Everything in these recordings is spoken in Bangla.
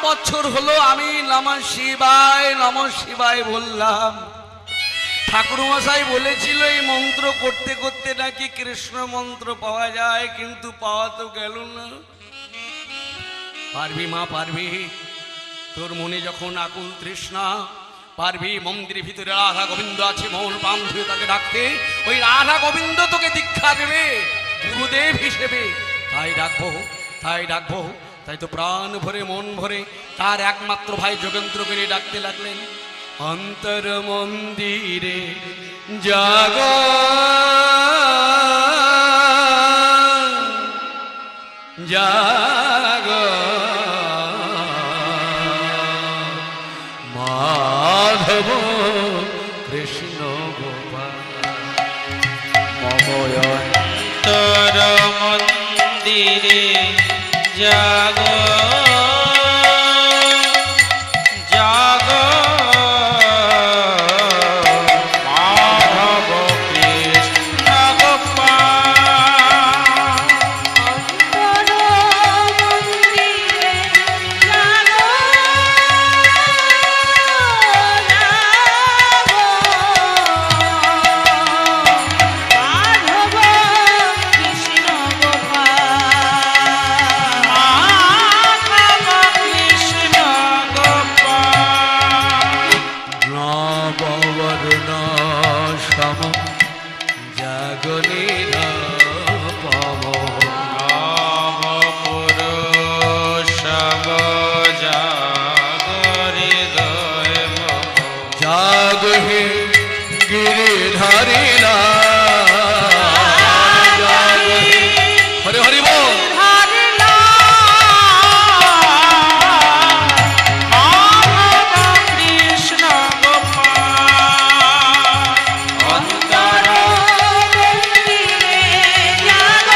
বছর হলো আমি নমঃ শিবায় বললাম। ঠাকুরমশাই বলেছিল এই মন্ত্র করতে করতে নাকি কৃষ্ণ মন্ত্র পাওয়া যায়, কিন্তু পাওয়া তো গেল না। পারবি মা পারবি, তোর মনে যখন আকুল তৃষ্ণা, পারবি মন্দিরের ভিতরে রাধা গোবিন্দ আছে, মৌন পাম ধুয়ে তাকে ডাকতে, ওই রাধা গোবিন্দ তোকে দীক্ষা দেবে গুরুদেব হিসেবে। তাই ডাকবো। তাই তো প্রাণ ভরে মন ভরে তার একমাত্র ভাই যোগেন্দ্রকে ডাকতে লাগলেন। অন্তর মন্দিরে জাগ জাগ মাধব কৃষ্ণ গোপাল। মম অন্তর মন্দিরে জাগ জাগ মাধব কৃষ্ণ গোপাল। অন্তর মন্দিরে জাগ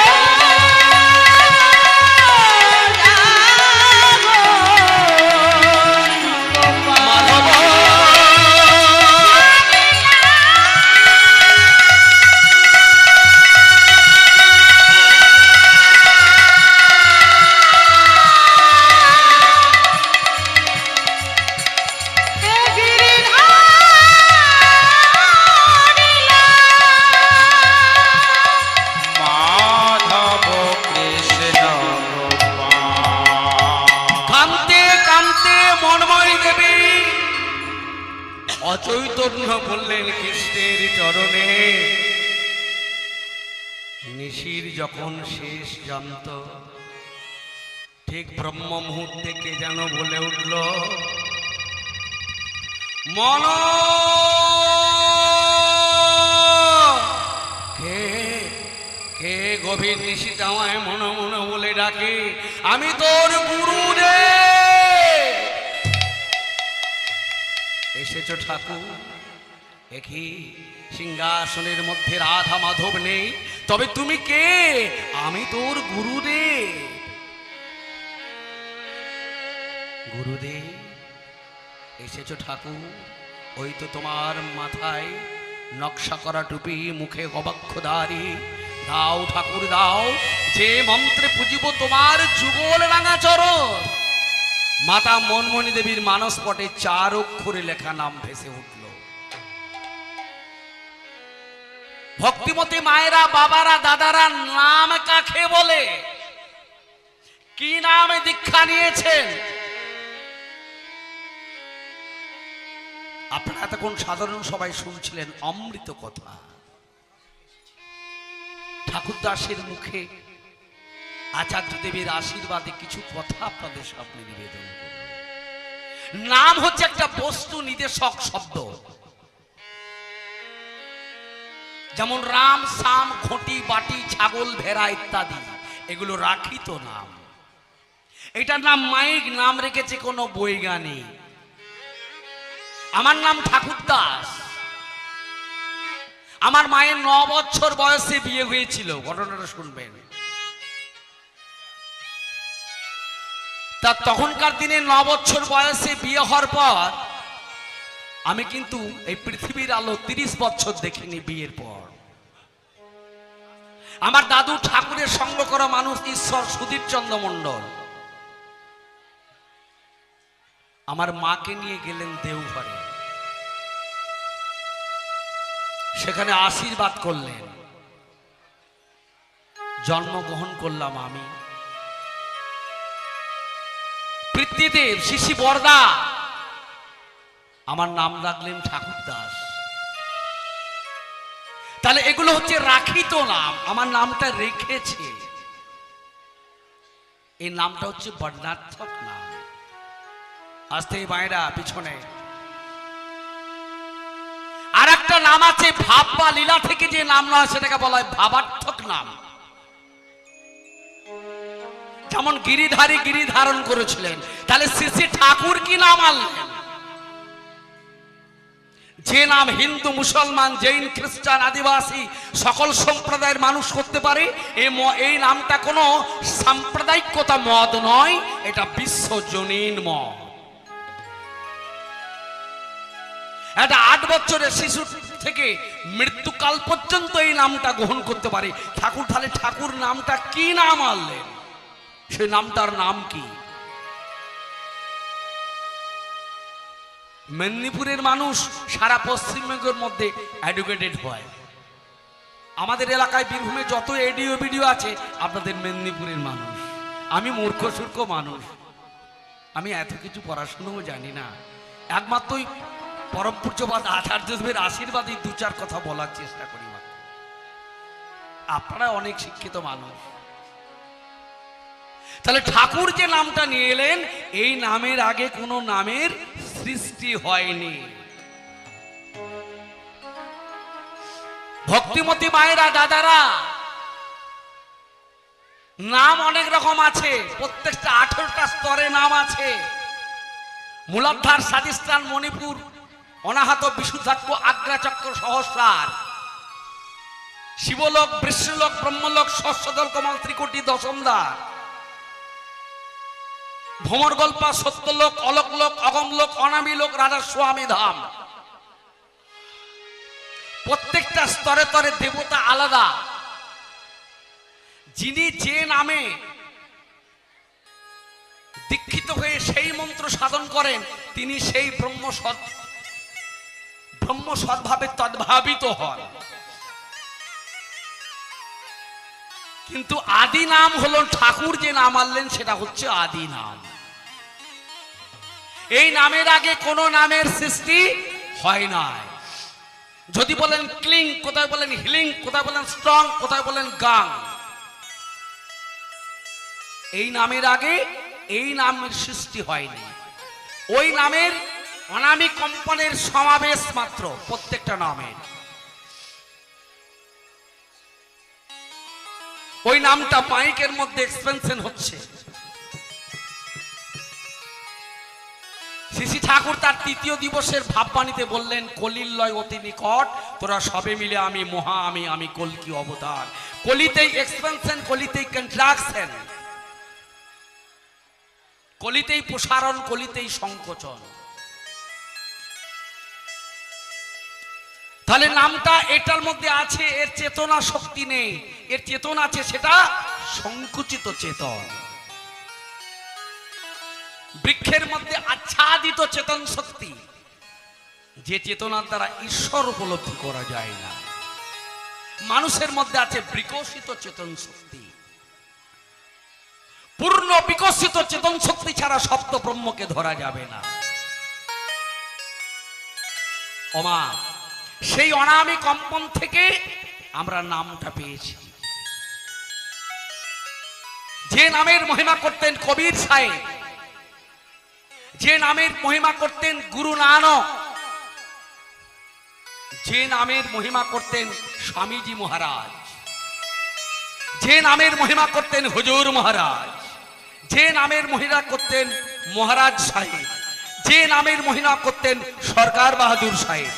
মাধব কৃষ্ণ অচৈতন্য বললেন কৃষ্ণের চরণে। নিশির যখন শেষ জানত, ঠিক ব্রহ্ম মুহূর্তে কে যেন বলে উঠল, মন কে গভীর নিশিটা আমায় মন মন বলে ডাকে, আমি তোর গুরু রে। এসেছো ঠাকুর, একই সিংহাসনের মধ্যে রাধা মাধব নেই, তবে তুমি কে? আমি তোর গুরুদেব। গুরুদেব এসেছো ঠাকুর, ওই তো তোমার মাথায় নকশা করা টুপি, মুখে গবাক্ষদারি। দাও ঠাকুর দাও, যে মন্ত্রে পুজিব তোমার যুগল রাঙা চরণ। মাতা মনমণি দেবীর মানসপটে 4 অক্ষরে লেখা নাম ভেসে উঠল। ভক্তিমতী মায়েরা, বাবারা, দাদারা, নাম কাকে বলে? কি নামে দীক্ষা নিয়েছেন? আপনারা তখন সাধারণ সবাই শুনছিলেন অমৃত কথা। ঠাকুরদাসের মুখে আচার্য দেবের আশীর্বাদে কিছু কথা আপনাদের সামনে নিবেদন করব। নাম হচ্ছে একটা বস্তু নির্দেশক শব্দ। যেমন রাম, সাম, ঘটি, বাটি, ছাগল, ভেড়া ইত্যাদি, এগুলো রাখিত নাম। এটার নাম মাইক, নাম রেখেছে কোনো বৈজ্ঞানিক। আমার নাম ঠাকুরদাস। আমার মায়ের 9 বছর বয়সে বিয়ে হয়েছিল, ঘটনাটা শুনবেন। তা তখনকার দিনে 9 বছর বয়সে বিয়ে হওয়ার পর আমি কিন্তু এই পৃথিবীর আলো 30 বছর দেখিনি বিয়ের পর। আমার দাদু ঠাকুরের সঙ্গ করা মানুষ ঈশ্বর সুধীর চন্দ্র মণ্ডল, আমার মাকে নিয়ে গেলেন দেওঘরে, সেখানে আশীর্বাদ করলেন। জন্মগ্রহণ করলাম আমি। পিতৃদেব শিশি বরদা আমার নাম রাখলেন ঠাকুর দাস। তাহলে এগুলো হচ্ছে রাখিত নাম, আমার নামটা রেখেছে। এই নামটা হচ্ছে বর্ণার্থক নাম। আজ থেকে মায়েরা পিছনে আর একটা নাম আছে, ভাব বা লীলা থেকে যে নাম নয় সেটাকে বলা হয় ভাবার্থক নাম। যেমন গিরিধারী গিরি ধারণ করেছিলেন, তাহলে শ্রী শ্রী ঠাকুর কি নাম আনলেন? যে নাম হিন্দু, মুসলমান, জৈন, খ্রিস্টান, আদিবাসী সকল সম্প্রদায়ের মানুষ করতে পারে। এই নামটা কোনো সাম্প্রদায়িকতা মত নয়, এটা বিশ্বজনীন মত। একটা 8 বছরের শিশু থেকে মৃত্যুকাল পর্যন্ত এই নামটা গ্রহণ করতে পারে। ঠাকুর, তাহলে ঠাকুর নামটা কি নাম আনলেন? সেই নামটার নাম কি? মেদিনীপুরের মানুষ সারা পশ্চিমবঙ্গের মধ্যে এডুকেটেড হয়। আমাদের এলাকায় বীরভূমে যত এডিও ভিডিও আছে আপনাদের মেদিনীপুরের মানুষ। আমি মূর্খ সূর্খ মানুষ, আমি এত কিছু পড়াশোনাও জানি না। একমাত্রই পরম পূজ্যপাদ আচার্যদেবের আশীর্বাদই 2-4 কথা বলার চেষ্টা করি মাত্র। আপনারা অনেক শিক্ষিত মানুষ। তাহলে ঠাকুর যে নামটা নিয়ে এলেন, এই নামের আগে কোনো নামের সৃষ্টি হয়নি। ভক্তিমতী মায়েরা, দাদারা, নাম অনেক রকম আছে, প্রত্যেকটা 18টা স্তরে নাম আছে। মূলাধার, স্বাধিষ্ঠান, মণিপুর, অনাহত, বিশুদ্ধাক্ষ, আগ্রাচক্র, সহস্রার, শিবলোক, বৃষ্ণলোক, ব্রহ্মলোক, ষষ্ঠদল, কমল, ত্রিকোটি, দশমদ্বার, ভ্রমরগল্পা, সত্যলোক, অলোকলোক, অগমলোক, অনামী লোক, রাধা স্বামী ধাম। প্রত্যেকটা স্তরে স্তরে দেবতা আলাদা। যিনি যে নামে দীক্ষিত হয়ে সেই মন্ত্র সাধন করেন, তিনি সেই ব্রহ্ম সদ্ভাবে তদ্ভাবিত হন। কিন্তু আদি নাম হলো ঠাকুর যে নাম আনলেন, সেটা হচ্ছে আদি নাম। এই নামের আগে কোন নামের সৃষ্টি হয় নাই। যদি বলেন ক্লিং, কোথায় বলেন হিলিং, কোথায় বলেন স্ট্রং, কোথায় বলেন গাং। এই নামের আগে এই নামের সৃষ্টি হয়নি। ওই নামের অনামী কম্পনের সমাবেশ মাত্র প্রত্যেকটা নামের। ওই নামটা মাইকের মধ্যে এক্সপেনশন হচ্ছে। শ্রী ঠাকুর তার 3য় দিবসের ভাববাণীতে বললেন, কলির লয় অতি নিকট, তোরা সবে মিলে আমি মহা, আমি কলকি অবতার। কলিতেই এক্সপেনশন, কলিতেই কন্ট্রাকশন, কলিতেই প্রসারণ, কলিতেই সংকোচন। তাহলে নামটা এটার মধ্যে আছে, এর চেতনা শক্তি নেই। এর চেতনা আছে, সেটা সংকুচিত চেতন। বৃক্ষের মধ্যে আচ্ছাদিত চেতন শক্তি, যে চেতনার দ্বারা ঈশ্বর উপলব্ধি করা যায় না। মানুষের মধ্যে আছে বিকশিত চেতন শক্তি। পূর্ণ বিকশিত চেতন শক্তি ছাড়া সপ্ত ব্রহ্মকে ধরা যাবে না। ওমা, সেই অনামী কম্পন থেকে আমরা নামটা পেয়েছি। যে নামের মহিমা করতেন কবির সাহেব, যে নামের মহিমা করতেন গুরু নানক, যে নামের মহিমা করতেন স্বামীজি মহারাজ, যে নামের মহিমা করতেন হুজুর মহারাজ, যে নামের মহিমা করতেন মহারাজ সাহেব, যে নামের মহিমা করতেন সরকার বাহাদুর সাহেব,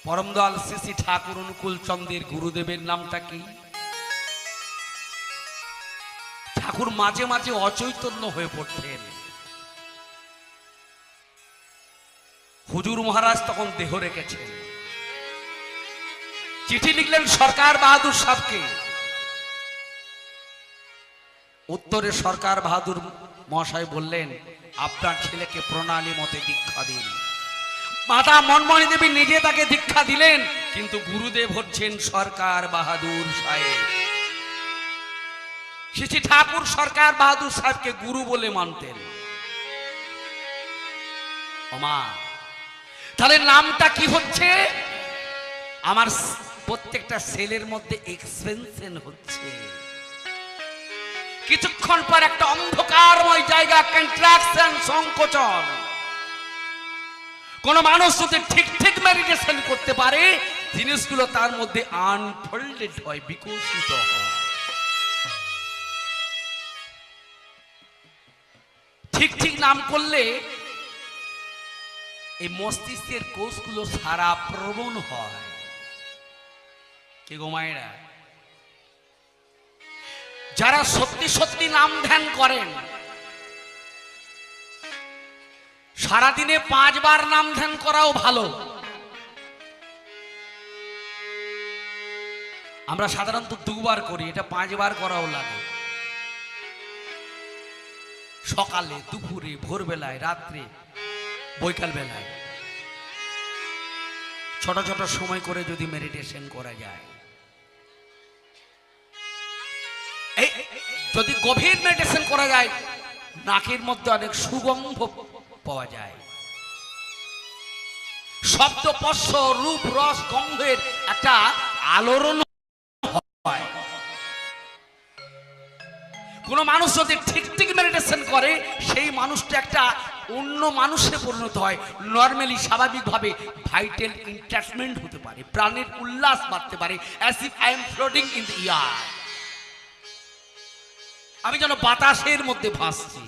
পরমদয়াল শ্রী শ্রী ঠাকুর অনুকূল চন্দ্রের গুরুদেবের নামটা কি? ঠাকুর মাঝে মাঝে অচৈতন্য হয়ে পড়তেন। হুজুর মহারাজ তখন দেহ রেখেছেন। চিঠি লিখলেন সরকার বাহাদুর সাহেবকে। উত্তরে সরকার বাহাদুর মহাশয় বললেন আপনার ছেলেকে প্রণালী মতে দীক্ষা দিন। মাতা মনমোহনী দেবী নিজে তাকে দীক্ষা দিলেন, কিন্তু গুরুদেব হচ্ছেন সরকার বাহাদুর সাহেব। শ্রী ঠাকুর সরকার বাহাদুর সাহেবকে গুরু বলে মানতেন। ওমা, তাহলে নামটা কি হচ্ছে? আমার প্রত্যেকটা সেলের মধ্যে এক্সপেনশন হচ্ছে। কিছুক্ষণ পর একটা অন্ধকারময় জায়গা, কন্ট্রাকশন, সংকোচন। কোন মানুষ যদি ঠিক ঠিক মেডিটেশন করতে পারে, জিনিসগুলো তার মধ্যে আনফোল্ডেড হয়, বিকশিত হয়। ঠিক ঠিক নাম করলে এই মস্তিষ্কের কোষগুলো সারা প্রবণ হয়। কে গো মায়েরা, যারা সত্যি সত্যি নাম ধ্যান করেন, সারাদিনে 5 বার নাম ধ্যান করাও ভালো। আমরা সাধারণত 2 বার করি, এটা 5 বার করাও লাগে। সকালে, দুপুরে, ভোরবেলায়, রাত্রে, বৈকাল বেলায় ছোট ছোট সময় করে যদি মেডিটেশন করা যায়, যদি গভীর মেডিটেশন করা যায়, নাকের মধ্যে অনেক সুগন্ধ পাওয়া যায়। শব্দ, স্পর্শ, রূপ, রস, গন্ধের একটা আলোড়ন হয়। কোন মানুষ যদি ঠিক ঠিক মেডিটেশন করে, সেই মানুষটা একটা অন্য মানুষে পরিণত হয়। নর্মালি, স্বাভাবিকভাবে ভাইটাল এন্টারটেনমেন্ট হতে পারে, প্রাণের উল্লাস বাড়তে পারে। As if I am floating in the air, আমি যেন বাতাসের মধ্যে ভাসছি।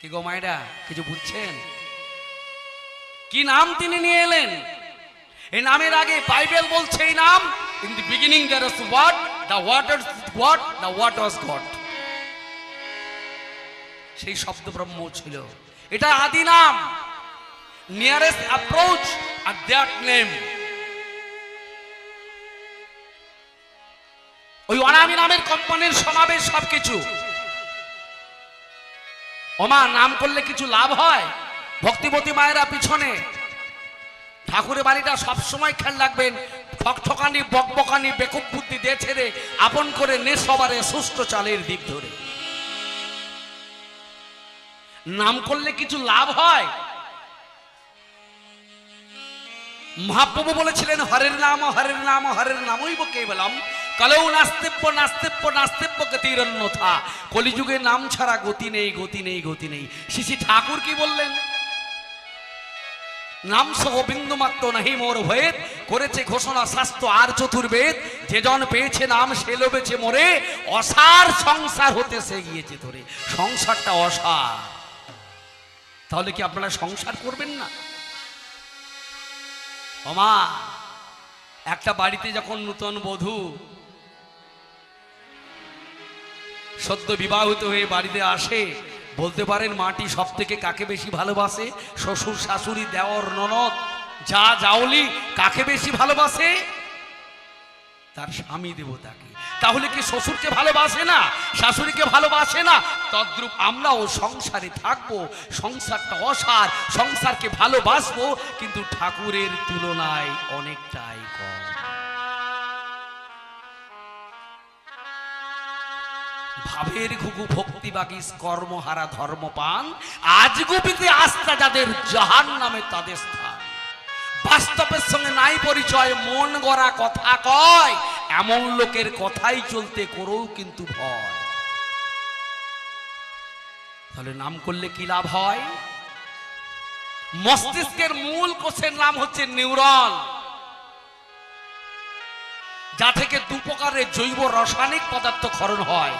কি গো মায়েরা, কিছু বুঝছেন? কি নাম তিনি নিয়ে এলেন? এই নামের আগে বাইবেল বলছে এই নাম, in the beginning there was word, the word was God, the word was God. সেই শব্দ ব্রহ্ম ছিল। এটা আদি নাম, nearest approach at that name. ওই অনামি নামের কোম্পানির সমাবেশ সবকিছু। ওমা, নাম করলে কিছু লাভ হয়? ভক্তিবতী মায়েরা পিছনে, ঠাকুরের বাড়িটা সবসময় খেয়াল রাখবেন। ঠকঠকানি, বকবকানি, বেকুব বুদ্ধি দিয়ে ছেড়ে আপন করে নে সবারে সুস্থ চালের দিক ধরে। নাম করলে কিছু লাভ হয়? মহাপ্রভু বলেছিলেন, হরের নাম হরের নাম হরের নামই কেবলম কালেও নাস্তিব্য নাস্তিব্য নাস্তিব্য গতিরন্যথা। কলিযুগে নাম ছাড়া গতি নেই, গতি নেই, গতি নেই। শ্রী ঠাকুর কি বললেন? নাম সহ বিন্দু মাত্র নাহি মোর ভেদ, করেছে ঘোষণা শাস্ত্র আর চতুর্বেদ। যে জন পেয়েছে নাম সে লোভেছে মোরে, অসার সংসার হতে সে গিয়েছে ধরে। সংসারটা অসার, তাহলে কি আপনারা সংসার করবেন না? ওমা, একটা বাড়িতে যখন নূতন বধূ সদ্য বিবাহিত হয়ে বাড়িতে আসে, বলতে পারেন মাটি সব থেকে কাকে বেশি ভালোবাসে? শ্বশুর, শাশুড়ি, দেওর, ননদ, যা যাওলি কাকে বেশি ভালোবাসে? তার স্বামী দেবতাকে। তাহলে কি শ্বশুরকে ভালোবাসে না, শাশুড়িকে ভালোবাসে না? তদ্রূপ আমরাও সংসারে থাকবো, সংসারটা অসার, সংসারকে ভালোবাসবো, কিন্তু ঠাকুরের তুলনায় অনেকটাই কম। ভাবের ঘুঘু ভক্তি বাগিস কর্মহারা ধর্মপান, আজ গুপিতে আস্থা যাদের জাহান নামে তাদের স্থান। বাস্তবের সঙ্গে নাই পরিচয়, মন গড়া কথা কয়, এমন লোকের কথাই চলতে করো কিন্তু ভয়। তাহলে নাম করলে কি লাভ হয়? মস্তিষ্কের মূল কোষের নাম হচ্ছে নিউরন, যা থেকে 2 প্রকারের জৈব রাসায়নিক পদার্থ ক্ষরণ হয়।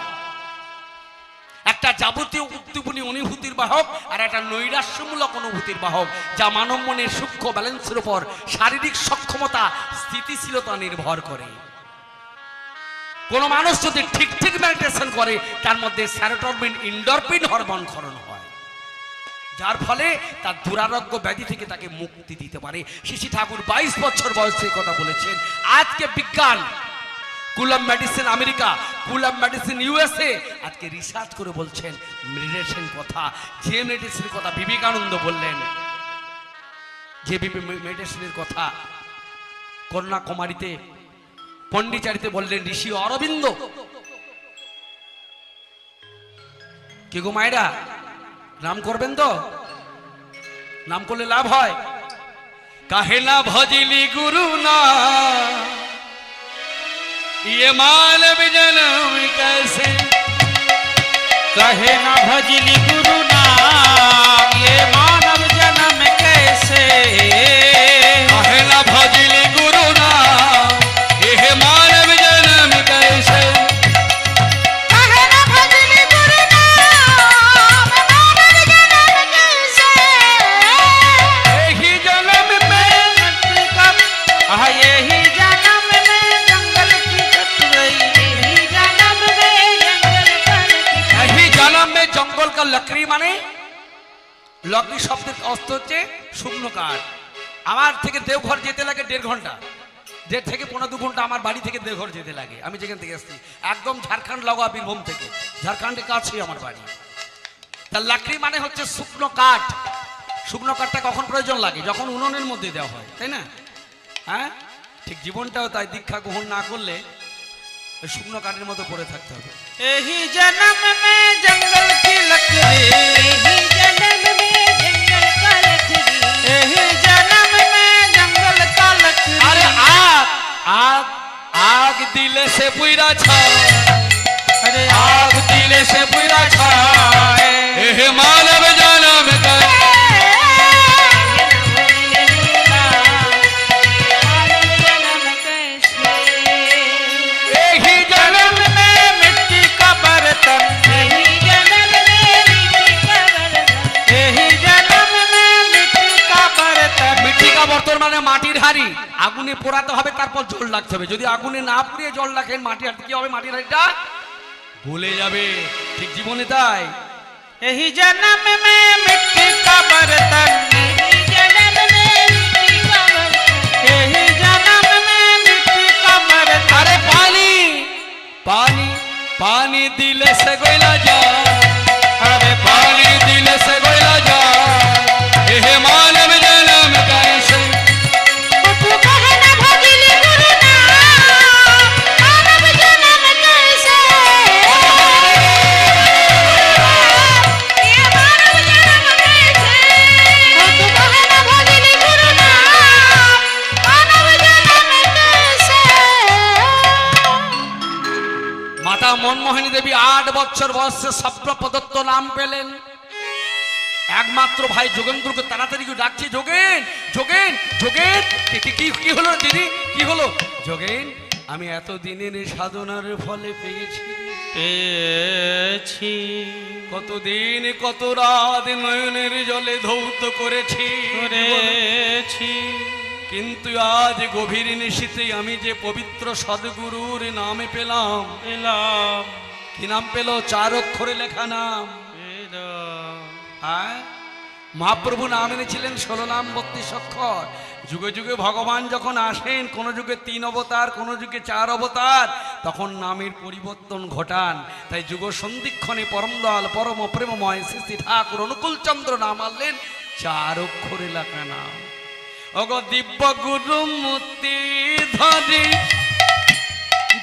একটা যাবতীয় উদ্দীপনী অনুভূতির বাহক, আর একটা নৈরাশ্যমূলক অনুভূতির বাহক, যা মানব মনের সূক্ষ্ম ব্যালেন্সের উপর শারীরিক সক্ষমতা, স্থিতিশীলতা নির্ভর করে। কোন মানুষ যদি ঠিক ঠিক মেডিটেশন করে, তার মধ্যে সেরোটোনিন, এন্ডোরফিন হরমোন ক্ষরণ হয়, যার ফলে তার দুরারোগ্য ব্যাধি থেকে তাকে মুক্তি দিতে পারে। শ্রী ঠাকুর 22 বছর বয়সে কথা বলেছেন। আজকে বিজ্ঞান column medicine America, column medicine USA আজকে রিসার্চ করে বলছেন মেডিসিন কথা, যে মেডিসিনের কথা বিবেকানন্দ বললেন, যে মেডিসিনের কথা কন্যাকুমারীতে পন্ডিচারিতে বললেন ঋষি অরবিন্দ। কি গো মায়েরা, নাম করবেন তো? নাম করলে লাভ হয়। কাহে না ভজিলি গুরু না ये मानव जन्म कैसे, कहे न भजली गुरु नाम ये मानव जन्म कैसे, कहे ना भजली गुरु नाम ये मानव जन्म कैसे, कहे न भजली गुरु नाम मानव जन्म कैसे, यही जन्म में यही जन्म में जंगल की कटरई, यही जन्म में जंगल पर यही जन्म में जंगल का लकड़ी माने लकड़ी শব্দের অর্থ হচ্ছে শুকনো কাঠ। আমার থেকে দেওঘর যেতে লাগে 1.5 ঘন্টা, 1.5 থেকে 1.5 ঘন্টা আমার বাড়ি থেকে দেওঘর যেতে লাগে। আমি যেখান থেকে আসছি একদম ঝাড়খণ্ড লাগোয়া বীরভূম থেকে, ঝাড়খণ্ডের কাছেই আমার বাড়ি। তার লাকড়ি মানে হচ্ছে শুকনো কাঠ। শুকনো কাঠটা কখন প্রয়োজন লাগে? যখন উনুনের মধ্যে দেওয়া হয়, তাই না? হ্যাঁ, ঠিক জীবনটাও তাই। দীক্ষা গ্রহণ না করলে ওই শুকনো কাঠের মতো পড়ে থাকতে হবে। यही जन्म में जंगल की लकड़ी, यही जन्म में जंगल का लकड़ी, यही जन्म में जंगल का लकड़ी, अरे आग आग आग दिले से पुइरा छा, अरे आग दिले से पुइरा छा हे मानव जन्म का, यही जन्म में मिट्टी का बर्तन, यही जन्म में मिट्टी का बर्तन, यही जन्म में मिट्टी का बर्तन, মিट्टी का बर्तन মানে মাটির হাড়ি। আগুনে পোড়াতে হবে, তারপর জল লাগতে হবে। যদি আগুনে না পুড়িয়ে জল রাখেন মাটির হাড়ি কি হবে? মাটির হাড়িটা ভুলে যাবে। ঠিক জীবনে তাই। यही जन्म में मिट्टी का बर्तन, यही जन्म में मिट्टी का बर्तन, यही जन्म में मिट्टी का बर्तन, अरे पानी पानी पानी दिले से गोइला जा, अरे पानी दिले से गोइला जा हे मानव जन्म कैसे, तू कहे न भजली गुरु नाम मानव जन्म कैसे, ये मानव जन्म कैसे, तू कहे न भजली गुरु नाम मानव जन्म कैसे। माता मनमोहिनी देवी 8 বছর বয়সে স্বপ্ন প্রদত্ত নাম পেলেন। একমাত্র ভাই যোগেন্দ্রকে তাড়াতাড়ি করে ডাকছে, যোগেন যোগেন যোগেন। কি হলো দিদি, কি হলো? যোগেন, আমি এত দিনের সাধনার ফলে পেয়েছি, পেয়েছি, কতদিন কত রাত নয়নের জলে ধৌত করেছি, করেছি, কিন্তু আজ গভীর নিশীতে আমি যে পবিত্র সদ্গুরুর নামে পেলাম। এলাম, কি নাম পেল? 4 অক্ষরে লেখা নাম। এলাম, হ্যাঁ, মহাপ্রভু নাম এনেছিলেন 16 নাম 32 অক্ষর। যুগে যুগে ভগবান যখন আসেন, কোন যুগে 3 অবতার, কোন যুগে 4 অবতার, তখন নামের পরিবর্তন ঘটান। তাই যুগ সন্ধিক্ষণে পরম দয়াল পরম প্রেমময় শ্রী শ্রী ঠাকুর অনুকূল চন্দ্র নাম আনলেন 4 অক্ষরে লেখা নাম। অগো দিব্য গুরু মূর্তি ধরি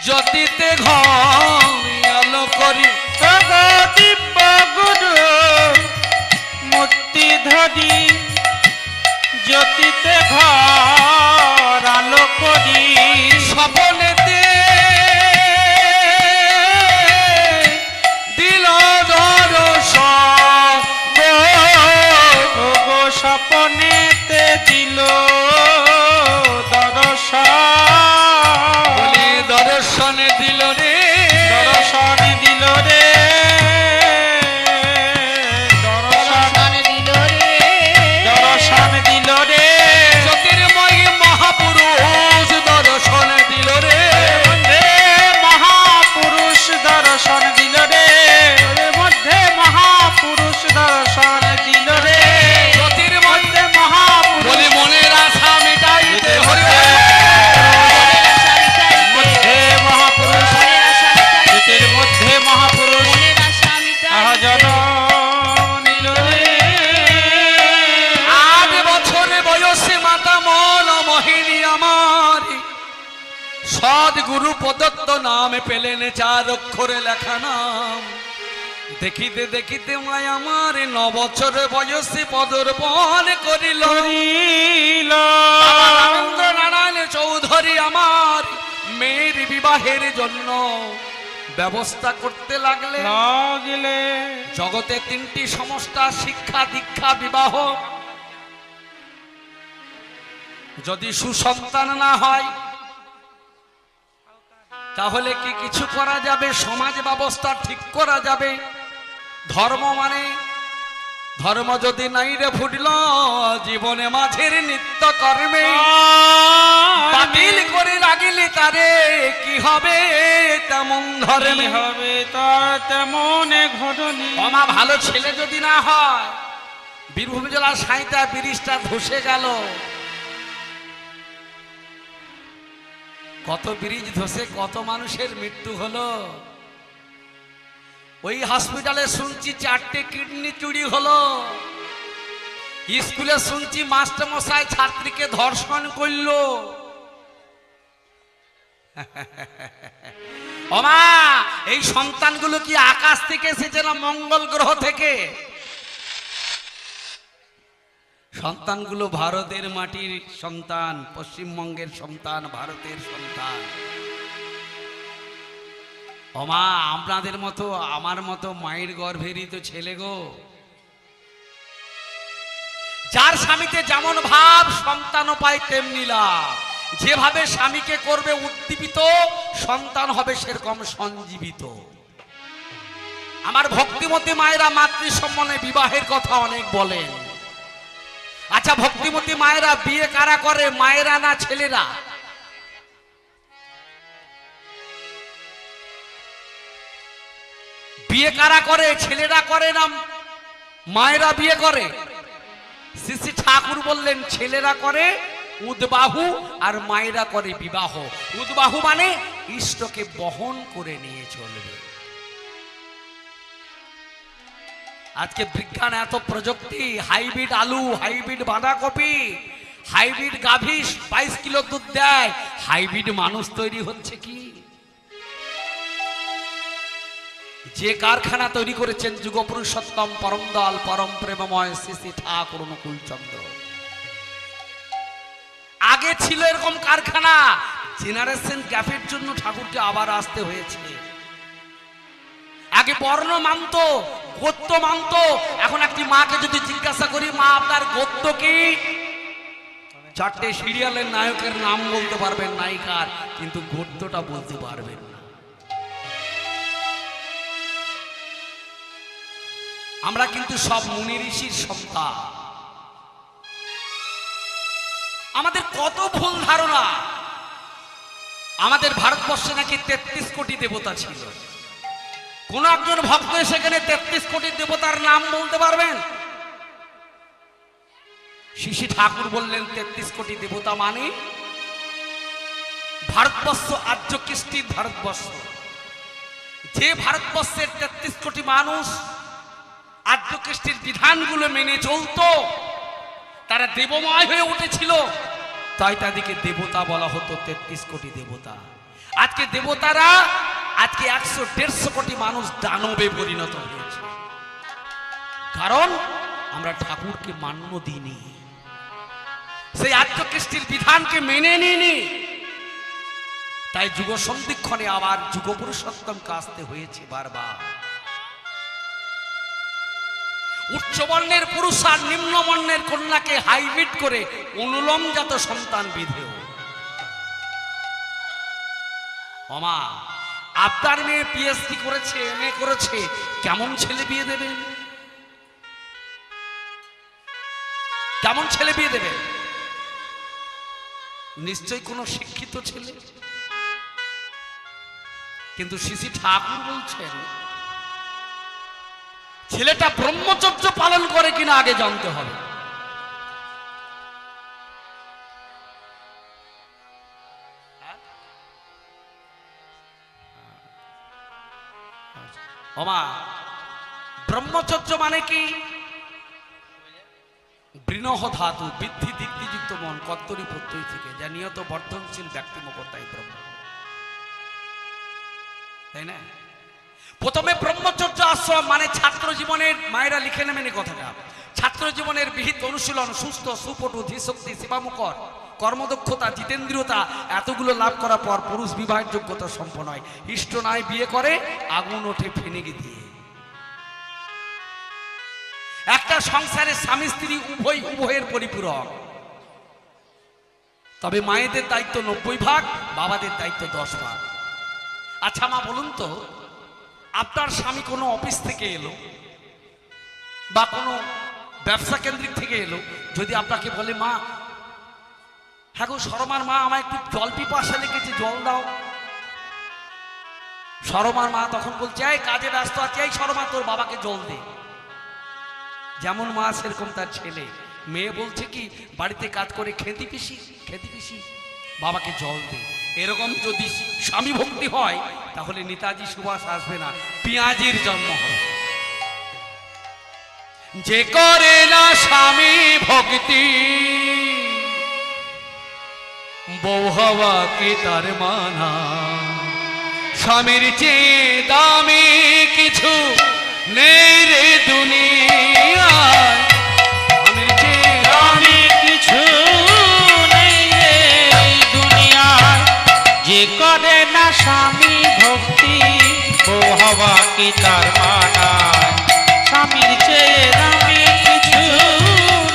জ্যোতিতে ঘরে আলো করি, ওগো দিব্য গুরু মূর্তি ধরি জ্যোতিতে ঘর আলো করি, স্বপনেতে দিল দর্শন, ওগো স্বপনেতে দিল দর্শন, বলে দর্শনে দিল রে দর্শন সদ্গুরু প্রদত্ত নামে পেলেন 4 অক্ষরে লেখা নাম। দেখিতে দেখিতে মায় আমার 9 বছর বয়সে পদর্পণ করিল। বাবা রামেন্দ্র নারায়ণ চৌধুরী আমার মেয়ের বিবাহের জন্য ব্যবস্থা করতে লাগলে। জগতে 3টি সমস্যা, শিক্ষা, দীক্ষা, বিবাহ। যদি সুসন্তান না হয় তাহলে কি কিছু করা যাবে? সমাজ ব্যবস্থা ঠিক করা যাবে? ধর্ম মানে ধর্ম যদি নাই রে ফুটল জীবনে মাঝের নিত্য কর্মে বাতিল করে লাগিলে তারে কি হবে তেমন ধর্মে হবে তার তেমন ঘটনি। আমার ভালো ছেলে যদি না হয়, বীরভূম জেলার সাঁইতা ব্রিজটা ধসে গেল। কত ব্রিজ ধসে কত মানুষের মৃত্যু হলো। ওই হসপিটালে শুনছি 4টে কিডনি চুরি হলো। স্কুলে শুনছি মাস্টার মশাই ছাত্রীকে ধর্ষণ করলো। ওমা, এই সন্তানগুলো কি আকাশ থেকে এসেছে না মঙ্গল গ্রহ থেকে? সন্তানগুলো ভারতের মাটির সন্তান, পশ্চিমবঙ্গের সন্তান, ভারতের সন্তান। ওমা, আপনাদের মতো আমার মতো মায়ের গর্ভেরই তো ছেলে গো। যার স্বামীতে যেমন ভাব সন্তানও পায় তেমনি লাভ। যেভাবে স্বামীকে করবে উদ্দীপিত, সন্তান হবে সেরকম সঞ্জীবিত। আমার ভক্তিমতী মায়েরা মাতৃ সম্মানে বিবাহের কথা অনেক বলেন। আচ্ছা, ভক্তিমতী মায়েরা বিয়ে কারা করে, মায়েরা না ছেলেরা? বিয়ে কারা করে, ছেলেরা করে না মায়েরা বিয়ে করে? শ্রী শ্রী ঠাকুর বললেন ছেলেরা করে উদ্বাহু আর মায়েরা করে বিবাহ। উদ্বাহু মানে ইষ্টকে বহন করে নিয়ে চলবে। আজকে বিজ্ঞান এত প্রযুক্তি, হাইব্রিড আলু, হাইব্রিড বাঁধাকপি, হাইব্রিড গাভী 22 কিলো দুধ দেয়, হাইব্রিড মানুষ তৈরি হচ্ছে কি? যে কারখানা তৈরি করেছেন যুগপুরুষোত্তম পরম দয়াল পরম প্রেমময় শ্রী শ্রী ঠাকুর অনুকূল চন্দ্র। আগে ছিল এরকম কারখানা, জেনারেশন গ্যাপের জন্য ঠাকুরকে আবার আসতে হয়েছে। আগে বর্ণ মানত, গোত্র মানত। এখন একটি মাকে যদি জিজ্ঞাসা করি, মা আপনার গোত্র কি? 4টে সিরিয়ালের নায়কের নাম বলতে পারবেন, নায়িকার, কিন্তু গোত্রটা বলতে পারবেন না। আমরা কিন্তু সব মুনি ঋষির সন্তান। আমাদের কত ভুল ধারণা। আমাদের ভারতবর্ষে নাকি 33 কোটি দেবতা ছিল। কোন একজন ভক্ত সেখানে 33 কোটি দেবতার নাম বলতে পারবেন? শ্রী ঠাকুর বললেন 33 কোটি দেবতা মানে ভারতবর্ষ আর্য কৃষ্টির ভারতবর্ষ। যে ভারতবর্ষের 33 কোটি মানুষ আর্য কৃষ্টির বিধানগুলো মেনে চলতো, তারা দেবময় হয়ে উঠেছিল, তাই তাদেরকে দেবতা বলা হতো। 33 কোটি দেবতা। আজকে দেবতারা, আজকে 100-150 কোটি মানুষ দানবে পরিণত হয়েছে। কারণ আমরা ঠাকুরকে মান্য দিইনি, সেই আর্য কৃষ্টির বিধানকে মেনে নিইনি। তাই যুগ সন্ধিক্ষণে আবার যুগ পুরুষোত্তমকে আসতে হয়েছে বারবার। উচ্চ বর্ণের পুরুষ আর নিম্ন বর্ণের কন্যাকে হাইব্রিড করে অনুলোমজাত সন্তান বিধেয়। ওমা, আপনার মেয়ে পিএইচডি করেছে, এমএ করেছে, কেমন ছেলে বিয়ে দেবেন? কেমন ছেলে বিয়ে দেবেন? নিশ্চয়ই কোনো শিক্ষিত ছেলে। কিন্তু শ্রী ঠাকুর বলছেন ছেলেটা ব্রহ্মচর্য পালন করে কিনা আগে জানতে হবে। ওমা, ব্রহ্মচর্য মানে কি? বৃণহ ধাতু, বৃদ্ধি দীপ্তিযুক্ত মন, কত্তরি প্রত্যয় থেকে যা নিয়ত বর্ধনশীল ব্যক্তিমকতাই ব্রহ্ম। তাই না? প্রথমে ব্রহ্মচর্য আশ্রম মানে ছাত্র জীবনের, মায়েরা লিখে নেবেন এই কথাটা, ছাত্র জীবনের বিহিত অনুশীলন, সুস্থ সুপটু ধীশক্তি সেবামুখর কর্মদক্ষতা জিতেন্দ্রিয়তা এতগুলো লাভ করার পর পুরুষ বিবাহের যোগ্যতা সম্পন্ন হয়। ইষ্ট নয় বিয়ে করে আগুন ওঠে ফেনেকে দিয়ে। একটা সংসারে স্বামী স্ত্রী উভয়ের পরিপূরক। তবে মায়েদের দায়িত্ব 90 ভাগ, বাবাদের দায়িত্ব 10 ভাগ। আচ্ছা মা বলুন তো, আপনার স্বামী কোনো অফিস থেকে এলো বা কোনো ব্যবসা কেন্দ্রিক থেকে এলো, যদি আপনাকে বলে মা, হ্যাঁ গো সরমার মা, আমার একটু জল পিপাসা লেগেছে, জল দাও। সরমার মা তখন বলছে এই কাজে ব্যস্ত আছে, এই সরমা তোর বাবাকে জল দে। যেমন মা সেরকম তার ছেলে। মেয়ে বলছে কি বাড়িতে কাজ করে খেতে পিসি বাবাকে জল দে। এরকম যদি স্বামী ভক্তি হয় তাহলে নেতাজি সুভাষ আসবে না, পেঁয়াজির জন্ম হবে। যে করে না স্বামী ভক্তি বউ হওয়া কি তার মানা। স্বামীর চেয়ে দামি কিছু নেই রে দুনিয়ায়, স্বামীর চেয়ে দামি কিছু নেই রে দুনিয়ায়। যে করে না স্বামী ভক্তি বউ হওয়া কি তার মানায়। স্বামীর চেয়ে দামি কিছু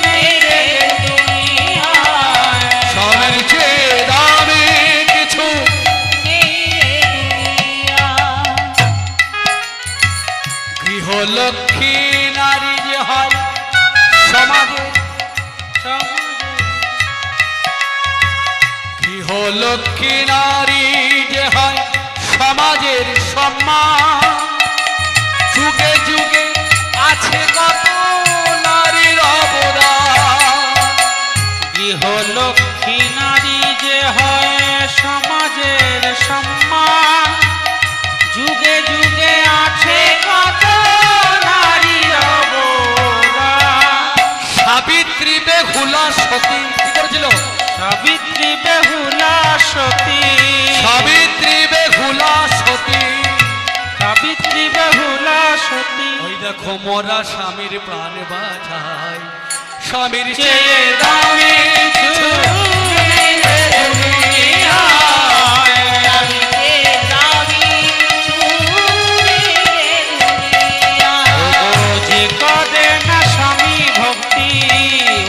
নেই রে দুনিয়ায়। স্বামীর চেয়ে দামি কিছু গৃহলক্ষ্মী নারী যে হয় সমাজে, গৃহলক্ষ্মী নারী যে হয় সমাজের সম্মান। যুগে যুগে আছে কত নারীর অবদান। গৃহলক্ষ্মী নারী যে হয় সমাজের সম্মান। যুগে যুগে আছে কত নারীর অবদান। সাবিত্রী বেহুলা সতী কি করেছিল? সাবিত্রী বেহুলা সতী। সাবিত্রী বেহুলা সতী। সাবিত্রী বেহুলা সতী। ওই দেখো মোরা স্বামীর প্রাণ বাঁচায়, স্বামীর চেয়ে দামি কিছু নেই রে দুনিয়ায়। যে করে না স্বামী ভক্তি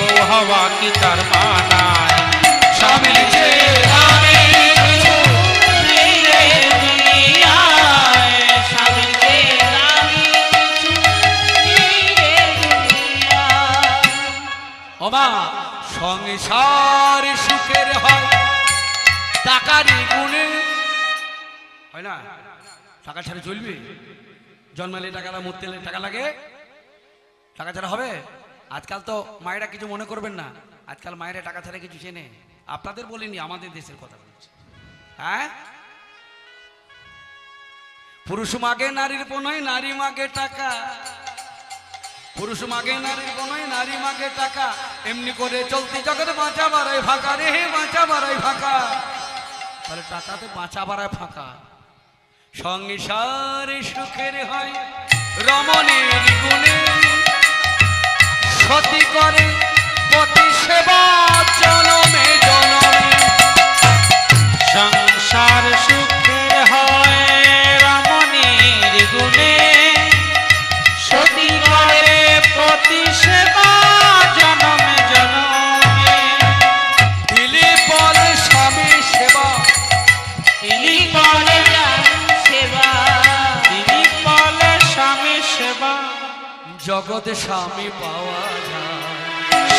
ও হওয়া কি তার মানায়। স্বামীর চেয়ে দামি কিছু নেই রে দুনিয়ায়। স্বামীর চেয়ে দামি কিছু নেই রে দুনিয়ায়। ওমা সংসার সুখের হয় টাকারই গুণে হয় না। টাকা ছাড়া চলবে? জন্মালে টাকা না, মরতে হলে টাকা লাগে, টাকা ছাড়া হবে? আজকাল তো মায়েরা কিছু মনে করবেন না, আজকাল মায়েরা টাকা ছাড়া কিছু চেনে। আপনাদের বলিনি, আমাদের দেশের কথা বলছি। হ্যাঁ, পুরুষ মাগে নারীর পনয়, নারী মাগে টাকা। পুরুষ মাগে নারীর পনয়, নারী মাগে টাকা। এমনি করে চলতি জগৎ বাঁচা বাড়াই ফাঁকা রে, বাঁচা বাড়াই ফাঁকা। তাহলে টাকাতে বাঁচা বাড়ায় ফাঁকা। সংসারে সুখের হয় রমণীর গুণে, সতী করে পতি সেবা জনমে জনমে। সংসার সুখের হয় রমণীর গুণে, সতী করে পতি সেবা জনমে জনমে। দিলি বলে স্বামী সেবা, তিনি বলে সেবা। তিনি বলে স্বামী সেবা। জগতে স্বামী পাওয়া যায়,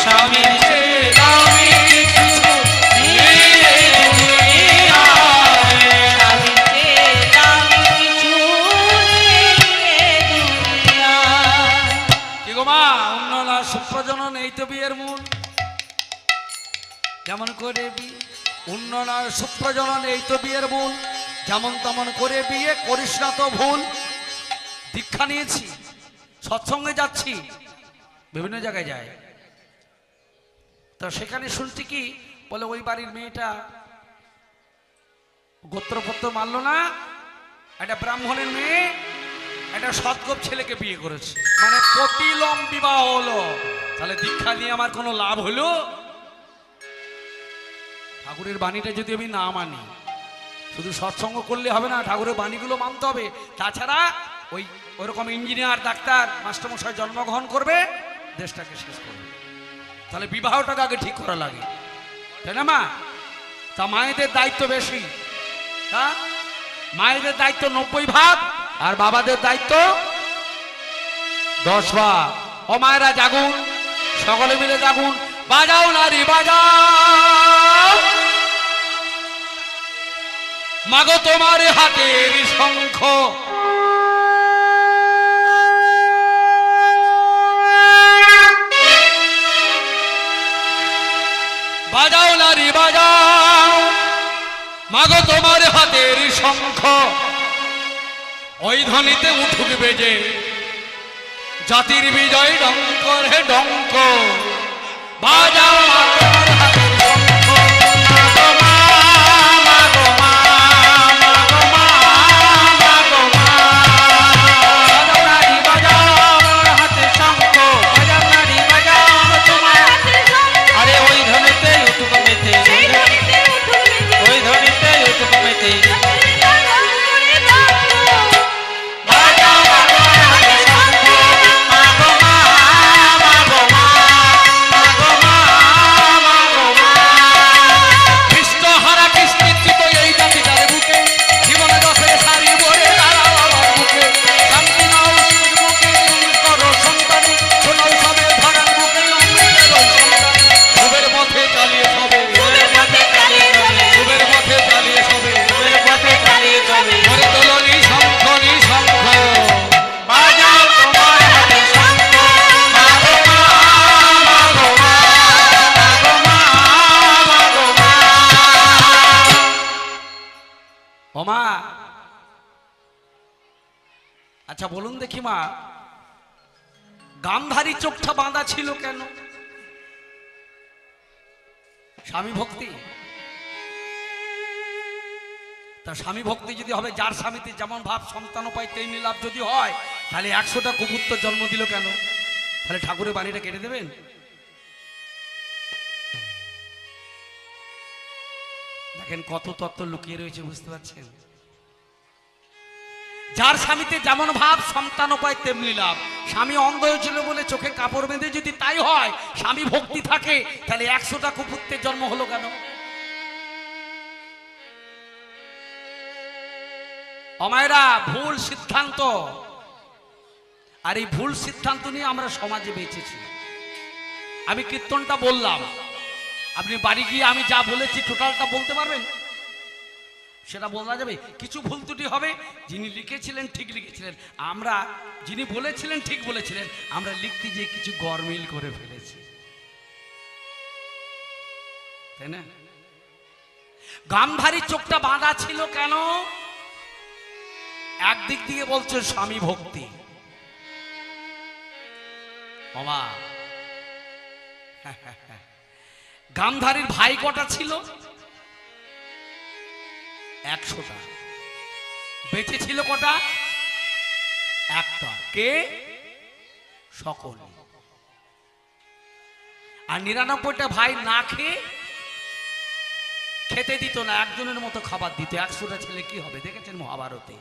স্বামীর চেয়ে দামি কিছু নেই রে দুনিয়ায়। স্বামীর চেয়ে দামি কিছু নেই রে দুনিয়ায়। কি গো মা, উন্নয়ন আর সুপ্রজনন এই তো বিয়ের মূল। যেমন করে উন্নয়ন আর সুপ্রজনন এই তো বিয়ের মূল। যেমন তেমন করে বিয়ে করিস না তো ভুল। দীক্ষা নিয়েছি, সৎসঙ্গে যাচ্ছি, বিভিন্ন জায়গায় যায়, তো সেখানে শুনছি কি বলে ওই বাড়ির মেয়েটা গোত্রপত্র মানলো না, একটা ব্রাহ্মণের মেয়ে একটা সৎগোপ ছেলেকে বিয়ে করেছে, মানে প্রতিলম বিবাহ হলো। তাহলে দীক্ষা নিয়ে আমার কোনো লাভ হলো? ঠাকুরের বাণীটা যদি আমি না মানি, শুধু সৎসঙ্গ করলে হবে না, ঠাকুরের বাণীগুলো মানতে হবে। তাছাড়া ওইরকম ইঞ্জিনিয়ার ডাক্তার মাস্টারমশাই জন্মগ্রহণ করবে, দেশটাকে শেষ করবে। তাহলে বিবাহটাকে আগে ঠিক করা লাগে, তাই না মা? তা মায়েদের দায়িত্ব বেশি, হ্যাঁ মায়েদের দায়িত্ব 90 ভাগ আর বাবাদের দায়িত্ব 10 ভাগ। ও মায়েরা জাগুন, সকলে মিলে জাগুন, বাজাও নারী বাজাও, মাগো তোমার হাতের শঙ্খ, বাজাও নারী বাজাও, মাগো তোমার হাতের শঙ্খ, ওই ধ্বনিতে উঠুক বেজে জাতির বিজয় ডঙ্ক হে ডঙ্ক, বাজাও মা তোমার হাতের শঙ্খ, মাগো মা, মাগো মা, মাগো মা, মাগো মা, বাজাও নারী বাজাও হাতের শঙ্খ, বাজাও নারী বাজাও তোমার হাতের শঙ্খ, আরে ওই ধ্বনিতে উঠুক মেতে, সেই ধ্বনিতে উঠুক বেজে ওই ধ্বনিতে উঠুক মেতে, বাজাও মা তোমার হাতের শঙ্খ, মাগো মা, মাগো মা, মাগো মা, মাগো মা। কৃষ্ণহারা কৃষ্ণিত এই জাতিটার বুকে, জীবনে দশের সারি ভরে দাঁড়াও আমার বুকে, শান্তি নাও সুর বুকে, তুমি করো সন্তানী, শোনাও সবে ধরার বুকে অমৃতের ওই সন্তানী, শুভের পথে চালিয়ে সবে, শুভের পথে চালিয়ে যাবে, শুভের পথে চালিয়ে সবে, শুভের পথে চালিয়ে যাবে, ঘরে তোলনি শঙ্খ নি শঙ্খ, বাজাও তোমার হাতের শঙ্খ, মাগো মা, মাগো মা, মাগো মা, মাগো মা। ও মা, আচ্ছা বলুন দেখি মা, গান্ধারী চোখটা বাঁধা ছিল কেন? স্বামী ভক্তি। তা স্বামী ভক্তি যদি হবে, যার স্বামীতে যেমন ভাব সন্তান পায় তেমনি লাভ যদি হয়, তাহলে 100টা কুপুত্র জন্ম দিল কেন? তাহলে ঠাকুরের বাণীটা কেটে দেবেন? দেখেন কত তত্ত্ব লুকিয়ে রয়েছে, বুঝতে পারছেন? যার স্বামীতে যেমন ভাব সন্তান পায় তেমনি লাভ। স্বামী অন্ধ হয়েছিল বলে চোখে কাপড় বেঁধে যদি তাই হয়, স্বামী ভক্তি থাকে, তাহলে 100টা কুপুত্রের জন্ম হলো কেন? অমায়রা ভুল সিদ্ধান্ত, আর এই ভুল সিদ্ধান্ত নিয়ে আমরা সমাজে বেঁচেছি। আমি কীর্তনটা বললাম, আপনি বাড়ি গিয়ে আমি যা বলেছি টোটালটা বলতে পারবেন? সেটা বলা যাবে? কিছু ভুল ত্রুটি হবে, যিনি লিখেছিলেন ঠিক লিখেছিলেন, আমরা যিনি বলেছিলেন ঠিক বলেছিলেন, আমরা লিখতে গিয়ে কিছু গরমিল করে ফেলেছি, তাই না? গান্ধারী চোখটা বাঁধা ছিল কেন? একদিক দিয়ে বলছে স্বামী ভক্তি। মামা, গান্ধারীর ভাই কটা ছিল? 100টা। বেঁচে ছিল কটা? একটা। কে? সকল। আর 99টা ভাই না খেয়ে খেতে দিত না, একজনের মতো খাবার দিত। 100টা ছেলে কি হবে দেখেছেন মহাভারতে?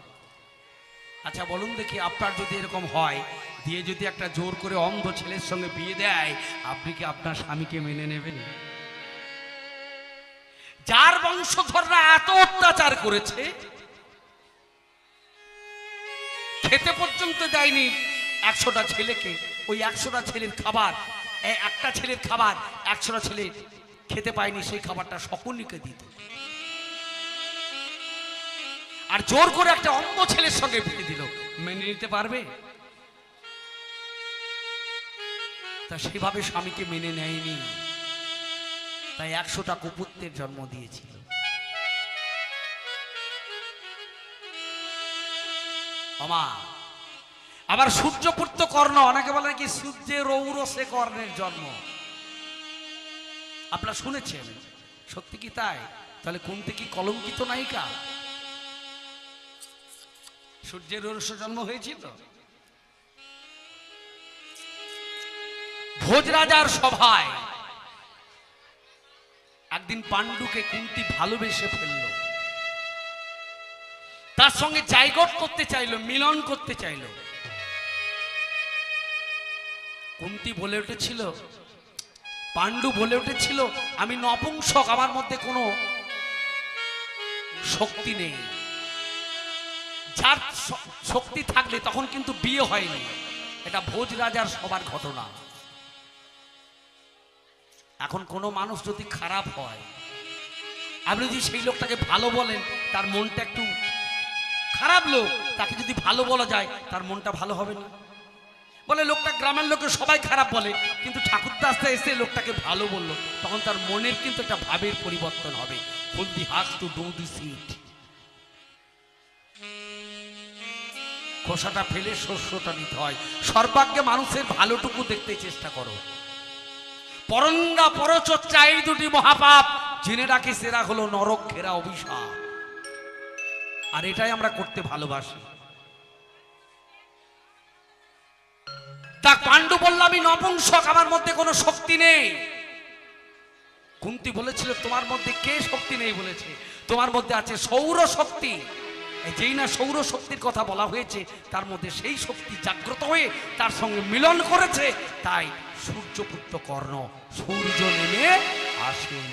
আচ্ছা বলুন দেখি, আপনার যদি এরকম হয়, দিয়ে যদি একটা জোর করে অন্ধ ছেলের সঙ্গে বিয়ে দেয়, আপনি কি আপনার স্বামীকে মেনে নেবেন? যার বংশধররা এত অত্যাচার করেছে, খেতে পর্যন্ত দেয়নি 100টা ছেলেকে, ওই 100টা ছেলের খাবার, একটা ছেলের খাবার 100টা ছেলে খেতে পায়নি, সেই খাবারটা সকলকে দিত। আর জোর করে একটা অন্ধ ছেলের সঙ্গে বিয়ে দিল, মেনে নিতে পারবে? তা সেভাবে স্বামীকে মেনে নেয়নি, তাই 100টা কুপুত্রের জন্ম দিয়েছিল। আবার সূর্যপুত্র কর্ণ, অনেকে বলে কি সূর্যের ঔরসে কর্ণের জন্ম, আপনারা শুনেছেন? সত্যি কি তাই? তাহলে কোনটি কি কলঙ্কিত নায়িকা? সূর্যের রহস্য জন্ম হয়েছিল। ভোজ রাজার সভায় একদিন পাণ্ডুকে কুন্তি ভালোবেসে ফেলল, তার সঙ্গে জায়গট করতে চাইল, মিলন করতে চাইল। কুন্তি বলে উঠেছিল, পাণ্ডু বলে উঠেছিল, আমি নপুংসক, আমার মধ্যে কোনো শক্তি নেই। যার শক্তি থাকলে তখন কিন্তু বিয়ে হয়নি। এটা ভোজ রাজার সবার ঘটনা। এখন কোনো মানুষ যদি খারাপ হয়, আপনি যদি সেই লোকটাকে ভালো বলেন, তার মনটা একটু খারাপ লোক, তাকে যদি ভালো বলা যায় তার মনটা ভালো হবে না। বলে লোকটা গ্রামের লোকে সবাই খারাপ বলে, কিন্তু ঠাকুরদাস এসে লোকটাকে ভালো বললো, তখন তার মনের কিন্তু একটা ভাবের পরিবর্তন হবে। hold the heart to do the seed। খোসাটা ফেলে শস্যটা নিতে হয়। সর্বাগ্যে মানুষের ভালোটুকু দেখতে চেষ্টা করো। পরঙ্গা পরচর্চা এই দুটি মহাপাপ, জেনে রাখি সেরা হলো নরক ঘেরা অভিশাপ। আর এটাই আমরা করতে ভালোবাসি। তা পাণ্ডু বলল, আমি নপুংসক, আমার মধ্যে কোনো শক্তি নেই। কুন্তি বলেছিল, তোমার মধ্যে কে শক্তি নেই বলেছে? তোমার মধ্যে আছে সৌর শক্তি। যেই না সৌর শক্তির কথা বলা হয়েছে, তার মধ্যে সেই শক্তি জাগ্রত হয়ে তার সঙ্গে মিলন করেছে, তাই সূর্যপুত্র কর্ণ সূর্য নেমে আসেন।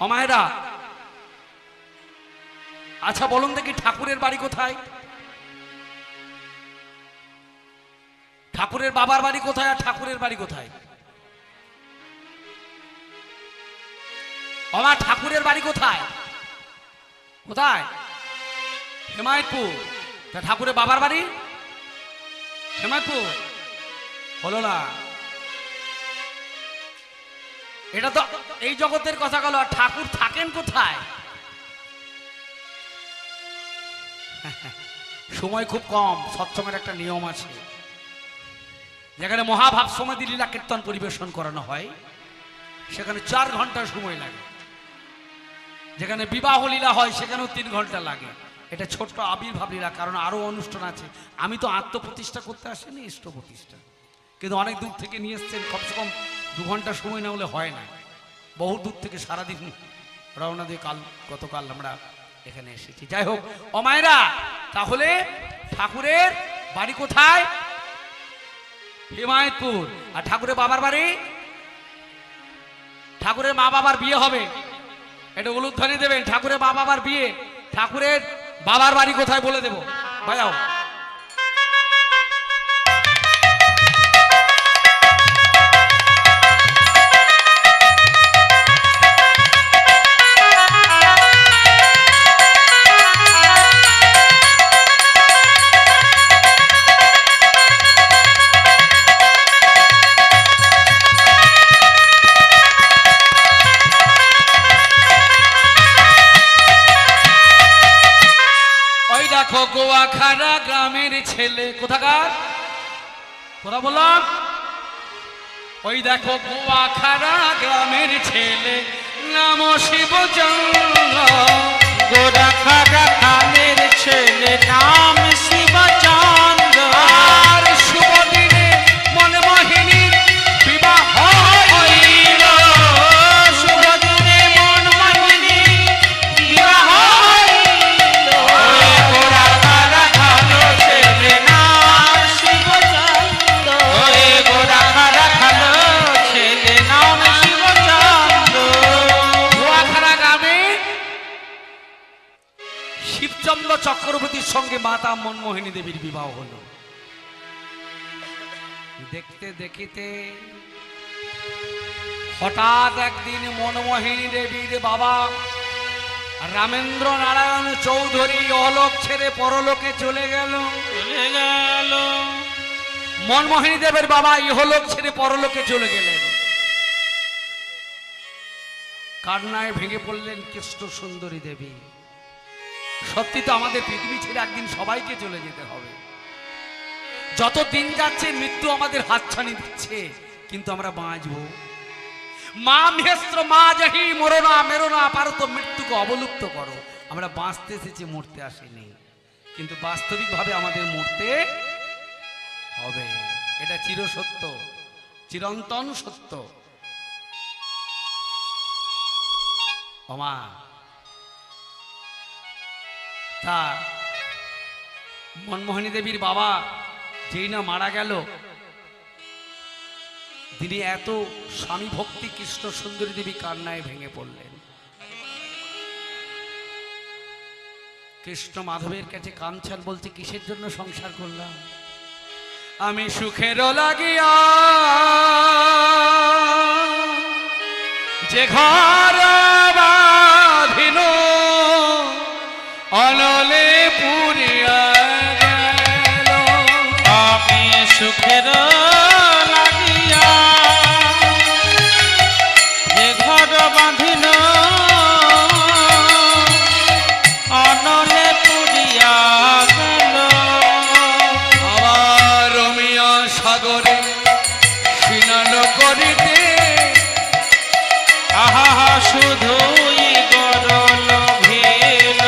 অমায়েরা, আচ্ছা বলুন দেখি, ঠাকুরের বাড়ি কোথায়? ঠাকুরের বাবার বাড়ি কোথায় আর ঠাকুরের বাড়ি কোথায়? আমার ঠাকুরের বাড়ি কোথায়? কোথায়? হেমায়তপুর। তা ঠাকুরের বাবার বাড়ি হেমায়তপুর হলো না। এটা তো এই জগতের কথা গেল। ঠাকুর থাকেন কোথায়? সময় খুব কম, সৎসঙ্গের একটা নিয়ম আছে। যেখানে মহাভাব সমাধি লীলা কীর্তন পরিবেশন করানো হয়, সেখানে 4 ঘন্টা সময় লাগে। যেখানে বিবাহ লীলা হয়, সেখানেও 3 ঘন্টা লাগে। এটা ছোট্ট আবির্ভাব লীলা, কারণ আরো অনুষ্ঠান আছে। আমি তো আত্মপ্রতিষ্ঠা করতে আসিনি, ইষ্ট প্রতিষ্ঠা। কিন্তু অনেক দূর থেকে নিয়ে এসছেন, কমসে কম 2 ঘন্টা সময় না হলে হয় না। বহু দূর থেকে সারাদিন রওনা দিয়ে গতকাল আমরা এখানে এসেছি। যাই হোক অমায়েরা, তাহলে ঠাকুরের বাড়ি কোথায়? হিমায়তপুর। আর ঠাকুরের বাবার বাড়ি? ঠাকুরের মা বাবার বিয়ে হবে, এটা উলুধ্বনি দেবেন। ঠাকুরের মা বাবার বিয়ে, ঠাকুরের বাবার বাড়ি কোথায় বলে দেব, বাজাও। গোয়াখাড়া গ্রামের ছেলে, কোথাকার কথা বললাম? ওই দেখো গোয়াখাড়া গ্রামের ছেলে, নাম শিবচন্দ্র। গোরাখাড়া গ্রামের ছেলে, নাম শিবচন্দ্র। আর শুভ দিনে মনমোহিনী বিবাহ হইল। শুভ দিনে মনমোহিনী বিবাহ হইল। গোরাখাড়া ভালো ছেলে, নাম শিবচন্দ্র। গোরাখাড়া ভালো ছেলে, নাম শিবচন্দ্র। গোয়াখাড়া গ্রামে শিবচন্দ্র চক্রবর্তীর সঙ্গে মাতা মনমোহিনী দেবীর বিবাহ হলো। দেখতে দেখিতে হঠাৎ একদিন মনমোহিনী দেবীর বাবা রামেন্দ্র নারায়ণ চৌধুরী অলোক ছেড়ে পরলোকে চলে গেল। মনমোহিনী দেবীর বাবা ইহলোক ছেড়ে পরলোকে চলে গেলেন। কান্নায় ভেঙে পড়লেন কৃষ্ণ সুন্দরী দেবী। সত্যি তো আমাদের পৃথিবী ছেড়ে একদিন সবাইকে চলে যেতে হবে। যত দিন যাচ্ছে মৃত্যু আমাদের হাতছানি দিচ্ছে, কিন্তু আমরা বাঁচবো। মা মেহস্ত্র মা যাহি মরোনা মেরোনা পারো তো মৃত্যুকে অবলুপ্ত করো। আমরা বাঁচতে এসেছি, মরতে আসিনি। কিন্তু বাস্তবিকভাবে আমাদের মরতে হবে, এটা চিরসত্য, চিরন্তন সত্য। ওমা, তা মনমোহিনী দেবীর বাবা যেই না মারা গেল, তিনি এত স্বামী ভক্তি কৃষ্ণ সুন্দরী দেবী কান্নায় ভেঙে পড়লেন। কৃষ্ণ মাধবের কাছে কাঞ্চন বলছে, কিসের জন্য সংসার করলাম? আমি সুখের লাগিয়া যে ঘর বাঁধিল অনলে পুরিয়া গেল। আমি সুখের লাগিয়া যে ঘর বাঁধিল অনলে পুরিয়া গেল। আমার রমিয়া সাগরে স্নান করিতে আহা শুধুই গরল ভিল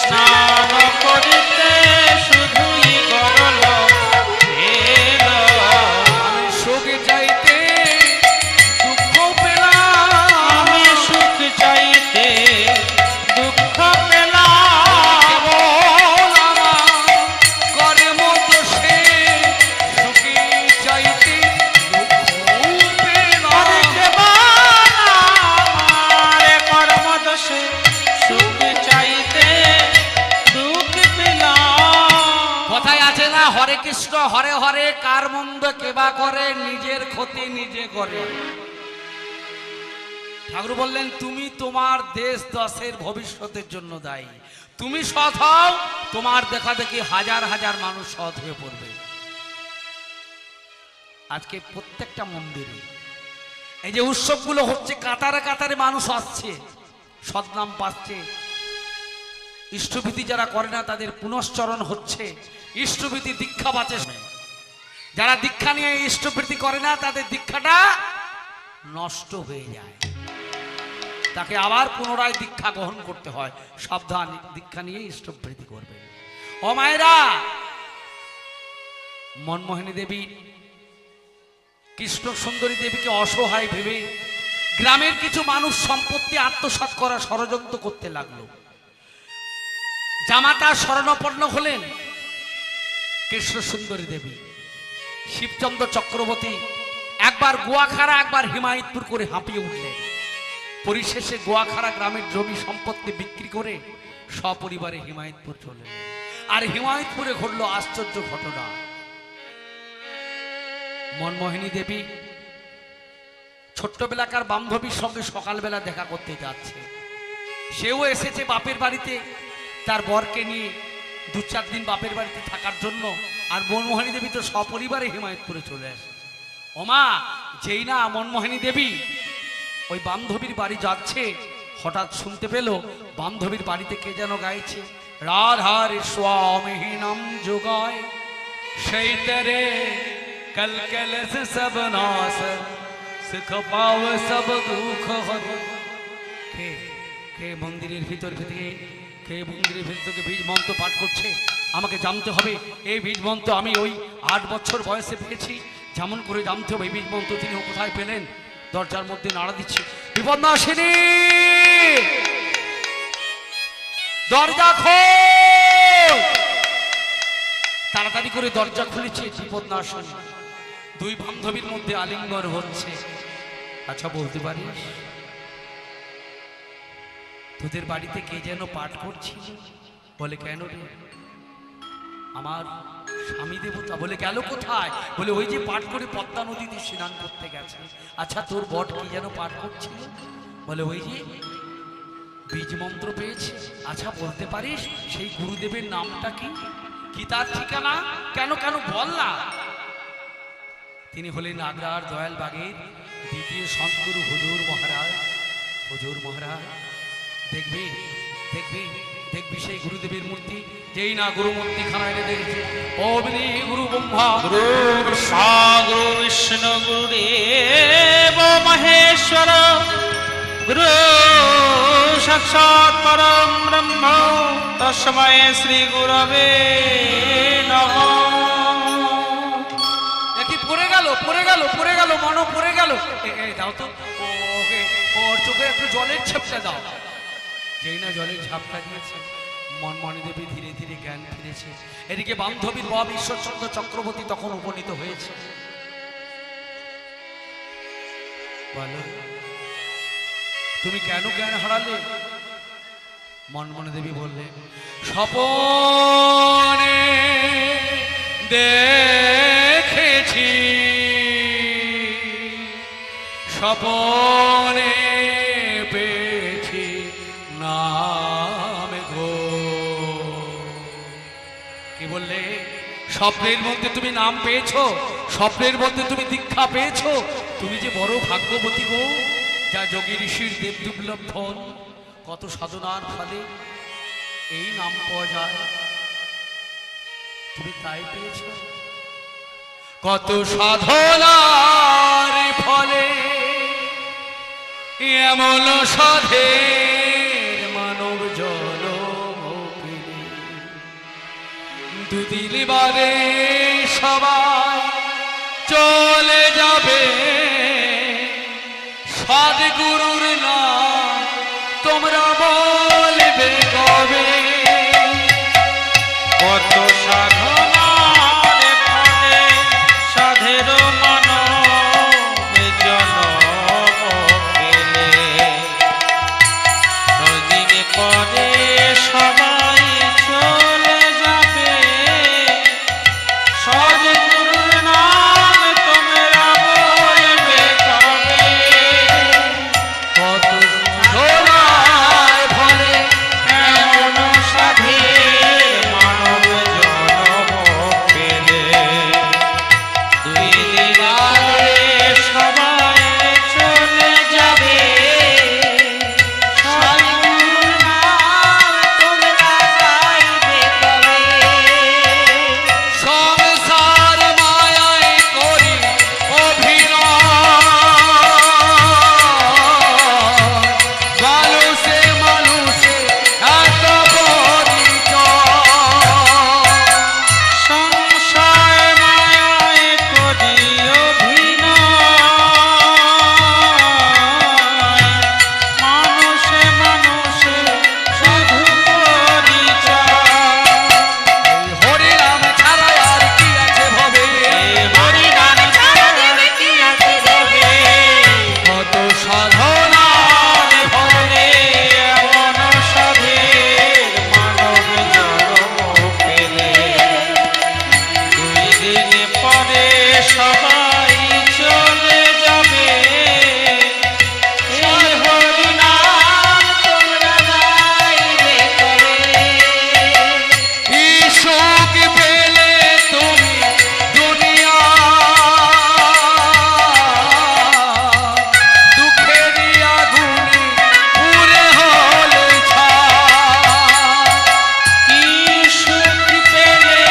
স্নান করিতে শুধুই গরল ভিল। আমি সুখ চাইতে দুঃখ পেলাম, আমি সুখ চাইতে দুঃখ পেলাম। কেবল আমার কর্ম দোষে সুখে চাইতে দুঃখ পেলাম। আরে কেবল আমার কর্মদোষে সুখ চাইতে দুঃখ পেলাম। কথায় আছে না, হরে কৃষ্ণ হরে হরে, কার মন্দ কেবা করে, নিজের ক্ষতি নিজে করে। ঠাকুর বললেন, তুমি তোমার দেশ দশের ভবিষ্যতের জন্য দায়ী। তুমি সৎ হও, তোমার দেখা দেখি হাজার হাজার মানুষ সৎ হয়ে পড়বে। আজকে প্রত্যেকটা মন্দিরে এই যে উৎসবগুলো হচ্ছে, কাতারে কাতারে মানুষ আসছে, সৎনাম পাচ্ছে। ইষ্টভীতি যারা করে না তাদের পুনশ্চরণ হচ্ছে, ইষ্টভীতি দীক্ষা বাঁচে। যারা দীক্ষা নিয়ে ইষ্টভীতি করে না তাদের দীক্ষাটা নষ্ট হয়ে যায়, তাকে আবার পুনরায় দীক্ষা গ্রহণ করতে হয়। সাবধান, দীক্ষা নিয়ে ইষ্টভীতি করবে। ও মায়েরা, মনমোহিনী দেবী কৃষ্ণ সুন্দরী দেবীকে অসহায় ভেবে গ্রামের কিছু মানুষ সম্পত্তি আত্মসাৎ করা ষড়যন্ত্র করতে লাগলো। জামাতা শরণাপন্ন হলেন কৃষ্ণ সুন্দরী দেবী। শিবচন্দ্র চক্রবর্তী একবার গোয়াখাড়া একবার হিমায়তপুর করে হাঁপিয়ে উঠলেন। পরিশেষে গোয়াখাড়া গ্রামের জমি সম্পত্তি বিক্রি করে সপরিবারে হিমায়তপুর চলে এলেন। আর হিমায়তপুরে ঘটল আশ্চর্য ঘটনা। মনমোহিনী দেবী ছোট্টবেলাকার বান্ধবীর সঙ্গে সকালবেলা দেখা করতে যাচ্ছে। সেও এসেছে বাপের বাড়িতে তার বরকে নিয়ে 2-4 দিন বাপের বাড়িতে থাকার জন্য। আর মনমোহিনী দেবী তো সপরিবারে হিমায়তপুরে চলে আসে। ওমা, যেই না মনমোহিনী দেবী ওই বান্ধবীর বাড়ি যাচ্ছে, হঠাৎ শুনতে পেল বান্ধবীর বাড়িতে কে যেন গাইছে, রাধার স্বামী নাম যোগায় সেই তেরে कल कल से सब नाश सुख पाव सब दुख हर। কে কে মন্দিরের ভিতর থেকে কে মন্দিরের ভিতর থেকে বীজ মন্ত্র পাঠ করছে? আমাকে জানতে হবে। এই বীজ মন্ত্র আমি ওই 8 বছর বয়সে পেয়েছি, যেমন করে জানতে হবে এই বীজ মন্ত্র তিনি কোথায় পেলেন। দরজার মধ্যে নাড়া দিচ্ছি, বিপদনাশিনী দরজা খোল। তাড়াতাড়ি করে দরজা খুলেছে, বিপদনাশিনী। 2 বান্ধবীর মধ্যে আলিঙ্গন হচ্ছে। আচ্ছা বলতে পারিস তোদের বাড়িতে কে যেন পাঠ করছিল? বলে কেন রে? আমার স্বামী দেবতা। বলে গেল কোথায়? বলে ওই যে পাঠ করে পদ্মা নদীতে স্নান করতে গেছে। আচ্ছা তোর বট কি যেন পাঠ করছিল? বলে ওই যে বীজ মন্ত্র পেয়েছে। আচ্ছা বলতে পারিস সেই গুরুদেবের নামটা কি? কি তার ঠিকানা? কেন কেন বল না। তিনি হলেন আগ্রার দয়ালবাগের দ্বিতীয় সন্তগুরু হুজুর মহারাজ। হুজুর মহারাজ দেখবি দেখবি দেখবি সেই গুরুদেবের মূর্তি। যেই না গুরু মূর্তি খানা এনে দেখেছে, অগ্নি গুরু ব্রহ্মা গুরু ব্রহ্মা গুরু বিষ্ণু গুরুদেব মহেশ্বর গুরু সাক্ষাৎ পরম ব্রহ্ম তস্মৈ শ্রী গুরবে নমঃ। দেখি পড়ে গেল মনো পড়ে গেল। এই দাও তো ওকে, ওর চোখে একটু জলের ঝাপটা দাও। যেই না জলের ঝাপটা দিয়েছে মনমণি দেবী ধীরে ধীরে জ্ঞান ফিরেছে। এদিকে বান্ধবীর বাবা ঈশ্বরচন্দ্র চক্রবর্তী তখন উপনীত হয়েছে। বলো তুমি কেন জ্ঞান হারালে? মনমণি দেবী বললেন, স্বপনে দেখেছি, স্বপনে পেয়েছি নাম গো। কি বললে? স্বপ্নের মধ্যে তুমি নাম পেয়েছো, স্বপ্নের মধ্যে তুমি দীক্ষা পেয়েছো। তুমি যে বড় ভাগ্যবতী গো, যা যোগী ঋষির দেব দুর্লভ ধন। কত সাধনার ফলে এই নাম পাওয়া যায়, তুমি তাই পেয়েছো। কত সাধনার ফলে এমন সাধের মানব জনম পেলে। দুদিন বাদে সবাই চলে যাবে, সদ্গুরুর নাম তোমরা বলবে কবে? কত সাধনার ফলে সাধের মানব জনম পেলে। দুদিন পরে সবাই চলে যাবে, সদ্গুরুর নাম তোমরা বলবে কবে? কত সাধনার ফলে এমন সাধের মানব জনম পেলে। দুই দিন পরে সবাই চলে যাবে, সদ্গুরুর নাম তোমরা গাইবে কবে? সংসার মায়ায় করি অভিনয়, মানুষে মানুষে এত পরিচয়। সংসার মায়ায় করি অভিনয়, মানুষে মানুষে শুধু পরিচয়। হরিনাম ছাড়া আর কি আছে ভবে? হরিনাম ছাড়া কি আছে ভবে? কত সাধনার ফলে এমন সাধের মানব জনম পেলে। দুই দিন পরে সবাই চলে যাবে, এই হরিনাম তোমরা গাইবে কবে? কি সুখ পেলে তুমি দুনিয়া, দুঃখের আগুনে পুড়ে হলে ছাই। কি সুখ পেলে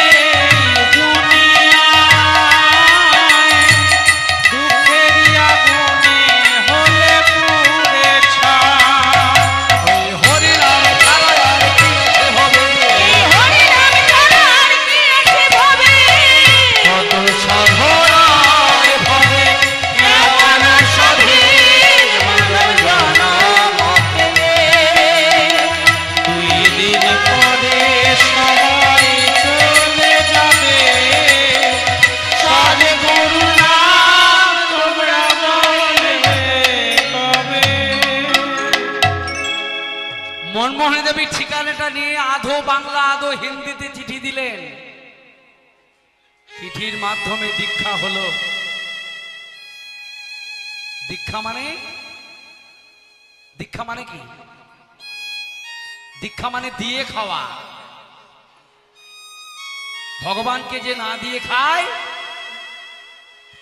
দুনিয়ায়, দুঃখের আগুনে হলে পুড়ে ছাই। ওই হরিনাম ছাড়া আর কি আছে হবে? হরিনাম ছাড়া আর কি আছে ভবে? কত সাধনার ফলে এমন সাধের মানব জনম পেলে। দুই দিন পরে সবাই চলে যাবে, সদ্গুরুর নাম তোমরা বলবে কবে? মনমোহন দেবী ঠিকানাটা নিয়ে আধো বাংলা আধো হিন্দিতে চিঠি দিলেন। চিঠির মাধ্যমে দীক্ষা হলো। দীক্ষা মানে কি? দীক্ষা মানে দিয়ে খাওয়া। ভগবানকে যে না দিয়ে খায়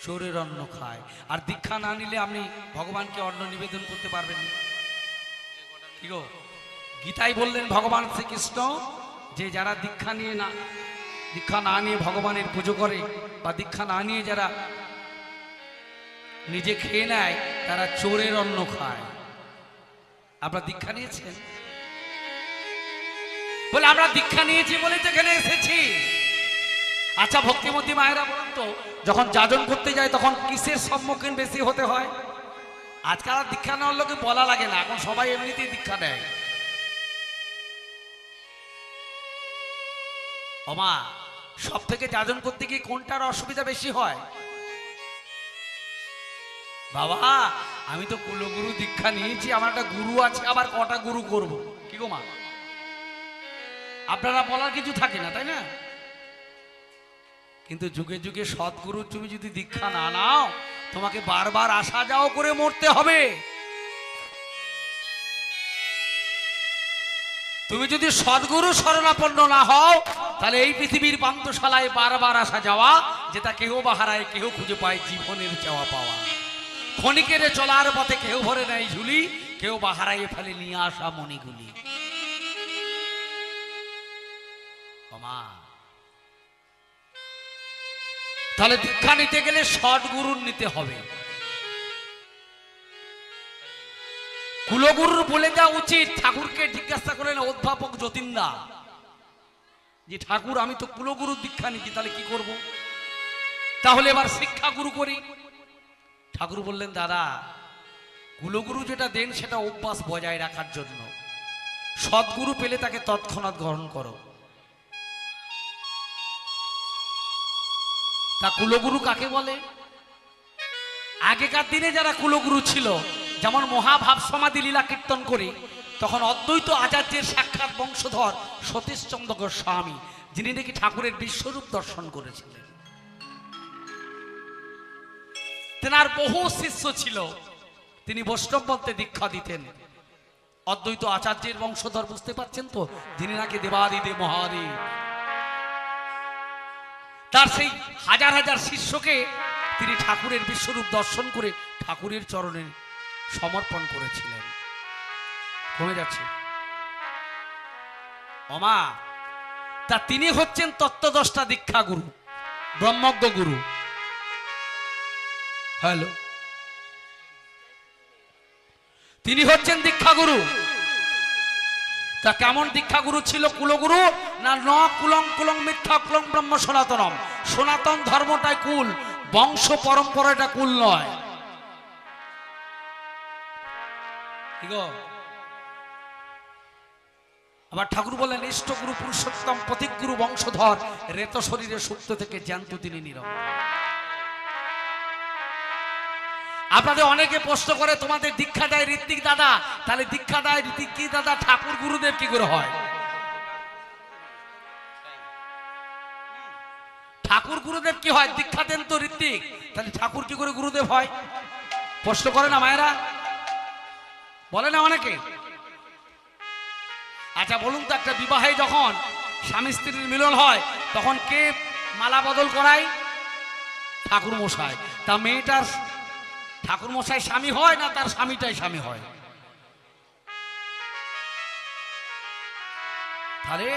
চোরের অন্ন খায়। আর দীক্ষা না নিলে আপনি ভগবানকে অন্ন নিবেদন করতে পারবেন না। কি গো, গীতায় বললেন ভগবান শ্রীকৃষ্ণ যে যারা দীক্ষা না নিয়ে ভগবানের পুজো করে বা দীক্ষা না নিয়ে যারা নিজে খেয়ে নেয় তারা চোরের অন্ন খায়। আপনারা দীক্ষা নিয়েছেন? বলে আমরা দীক্ষা নিয়েছি বলে তো এখানে এসেছি। আচ্ছা ভক্তিমতী মায়েরা বলুন তো, যখন যাজন করতে যায় তখন কিসের সম্মুখীন বেশি হতে হয়? আজকাল আর দীক্ষা নেওয়ার লোকে বলা লাগে না, এখন সবাই এমনিতেই দীক্ষা নেয়। ওমা, সব থেকে যাজন করতে গিয়ে কোনটার অসুবিধা বেশি হয়? বাবা আমি তো কুলগুরু দীক্ষা নিয়েছি, আমার একটা গুরু আছে, আবার কটা গুরু করব? কি গো মা, আপনারা বলার কিছু থাকে না, তাই না? কিন্তু যুগে যুগে সদ্গুরু তুমি যদি দীক্ষা না নাও, তোমাকে বারবার আসা যাও করে মরতে হবে। তুমি যদি সদ্গুরু শরণাপন্ন না হও, তাহলে এই পৃথিবীর পান্থশালায় বারবার আসা যাওয়া, যেটা কেহ বা হারায় কেহ খুঁজে পায় জীবনের চাওয়া পাওয়া। ক্ষণিকের চলার পথে কেউ ভরে নেয় ঝুলি, কেউ বা হারাইয়ে ফেলে নিয়ে আসা মণিগুলি। তাহলে দীক্ষা নিতে গেলে সদ্গুরুর নিতে হবে। কুলগুরুর বলে দেওয়া উচিত। ঠাকুরকে জিজ্ঞাসা করলেন অধ্যাপক যতীন্দ্রা, যে ঠাকুর আমি তো কুলগুরুর দীক্ষা নিচ্ছি, তাহলে কি করব? তাহলে এবার শিক্ষা গুরু করি। ঠাকুর বললেন দাদা, কুলগুরু যেটা দেন সেটা অভ্যাস বজায় রাখার জন্য। সদ্গুরু পেলে তাকে তৎক্ষণাৎ গ্রহণ করো। তা কুলগুরু কাকে বলে? আগেকার দিনে যারা কুলগুরু ছিল, যেমন মহাভাব সমাধি লীলা কীর্তন করে, তখন অদ্বৈত আচার্যের সাক্ষাৎ বংশধর সতীশচন্দ্র গোস্বামী, যিনি নাকি ঠাকুরের বিশ্বরূপ দর্শন করেছিলেন, তেনার বহু শিষ্য ছিল। তিনি বৈষ্ণব মতে দীক্ষা দিতেন। অদ্বৈত আচার্যের বংশধর, বুঝতে পারছেন তো, যিনি নাকি দেবাদিদেব মহাদেব। তার সেই হাজার হাজার শিষ্যকে তিনি ঠাকুরের বিশ্বরূপ দর্শন করে ঠাকুরের চরণে সমর্পণ করেছিলেন। কমে যাচ্ছে ওমা। তা তিনি হচ্ছেন তত্ত্বদষ্টা দীক্ষা গুরু, ব্রহ্মজ্ঞ গুরু। হ্যালো, তিনি হচ্ছেন দীক্ষা গুরু। তা কেমন দীক্ষা গুরু ছিল কুলগুরু? না, ন কুলং কুলং মিথ্যা কুলং ব্রহ্ম সনাতনম। সনাতন ধর্মটাই কুল, বংশ পরম্পরাটা কুল নয়। আবার ঠাকুর বলেন ইষ্টগুরু পুরুষোত্তম প্রতীকগুরু বংশধর, রেত শরীরে সুপ্ত থেকে জ্যান্ত তিনি নীরব। আপনাদের অনেকে প্রশ্ন করে তোমাদের দীক্ষা দেয় ঋত্বিক দাদা, তাহলে দীক্ষা দেয় ঋত্বিক দাদা, ঠাকুর গুরুদেব কি করে হয়? ঠাকুর গুরুদেব কি হয়? দীক্ষা দেন তো ঋত্বিক, তাহলে ঠাকুর কি করে গুরুদেব হয়? প্রশ্ন করে না মায়েরা, বলে না অনেকে। আচ্ছা বলুন তো, একটা বিবাহে যখন স্বামী স্ত্রীর মিলন হয়, তখন কে মালা বদল করায়? ঠাকুর মশাই। তা মেয়েটার ঠাকুর মশাই স্বামী হয় না তার স্বামীটাই স্বামী হয়? তাহলে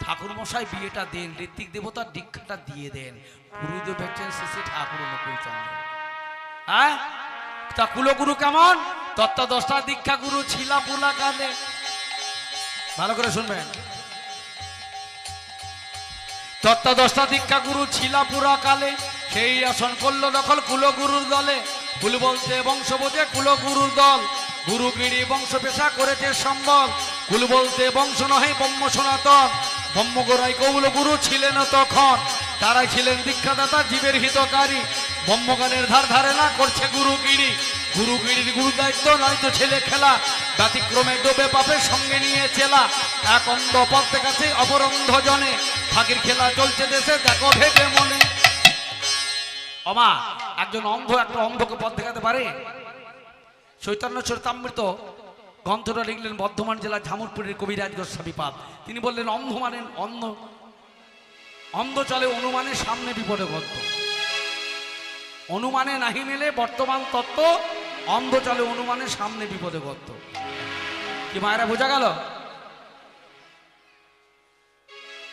ঠাকুর মশাই বিয়েটা দেন, ঋত্বিক দেবতার দীক্ষাটা দিয়ে দেন। গুরুদেব হচ্ছেন শ্রী ঠাকুর অনুকূল চন্দ্র। হ্যাঁ, তা কুলগুরু কেমন? তত্ত্বদষ্টা দীক্ষা গুরু ছিলা পুলা কালে। ভালো করে শুনবেন, তত্ত্বদষ্টা দীক্ষা গুরু ছিলা পুরা কালে, সেই আসন করল দখল কুলগুরুর দলে। কুল বলতে বংশ বোঝে কুলগুরুর দল, গুরুগিরি বংশ পেশা করেছে সম্বল। কুল বলতে বংশ নহে ব্রহ্ম সনাতন, ব্রহ্মগোড়াই কৌল গুরু ছিলেন তখন। তারাই ছিলেন দীক্ষাদাতা জীবের হিতকারী, ব্রহ্মজ্ঞানের ধার ধারে না করছে গুরুগিরি। গুরুগিরির গুরু দায়িত্ব নয়তো ছেলে খেলা, ব্যতিক্রমে ডোবে পাপের সঙ্গে নিয়ে চেলা। এক অন্ধ পথ দেখাচ্ছে অপর অন্ধ জনে, ফাঁকির খেলা চলছে দেশে দেখো ভেবে মনে। অমা, একজন অন্ধ একটা অন্ধকে পথ দেখাতে পারে? চৈতন্য চরিতামৃত গ্রন্থটা লিখলেন বর্ধমান জেলার ঝামুরপুরের কবিরাজ গোস্বামী পাদ। তিনি বললেন অন্ধ মানে অন্ধ, অন্ধ চলে অনুমানের সামনে বিপদে গদ্য। অনুমানে নাহি মেলে বর্তমান তত্ত্ব, অন্ধ চলে অনুমানের সামনে বিপদে গদ্য। কি মায়েরা বোঝা গেল?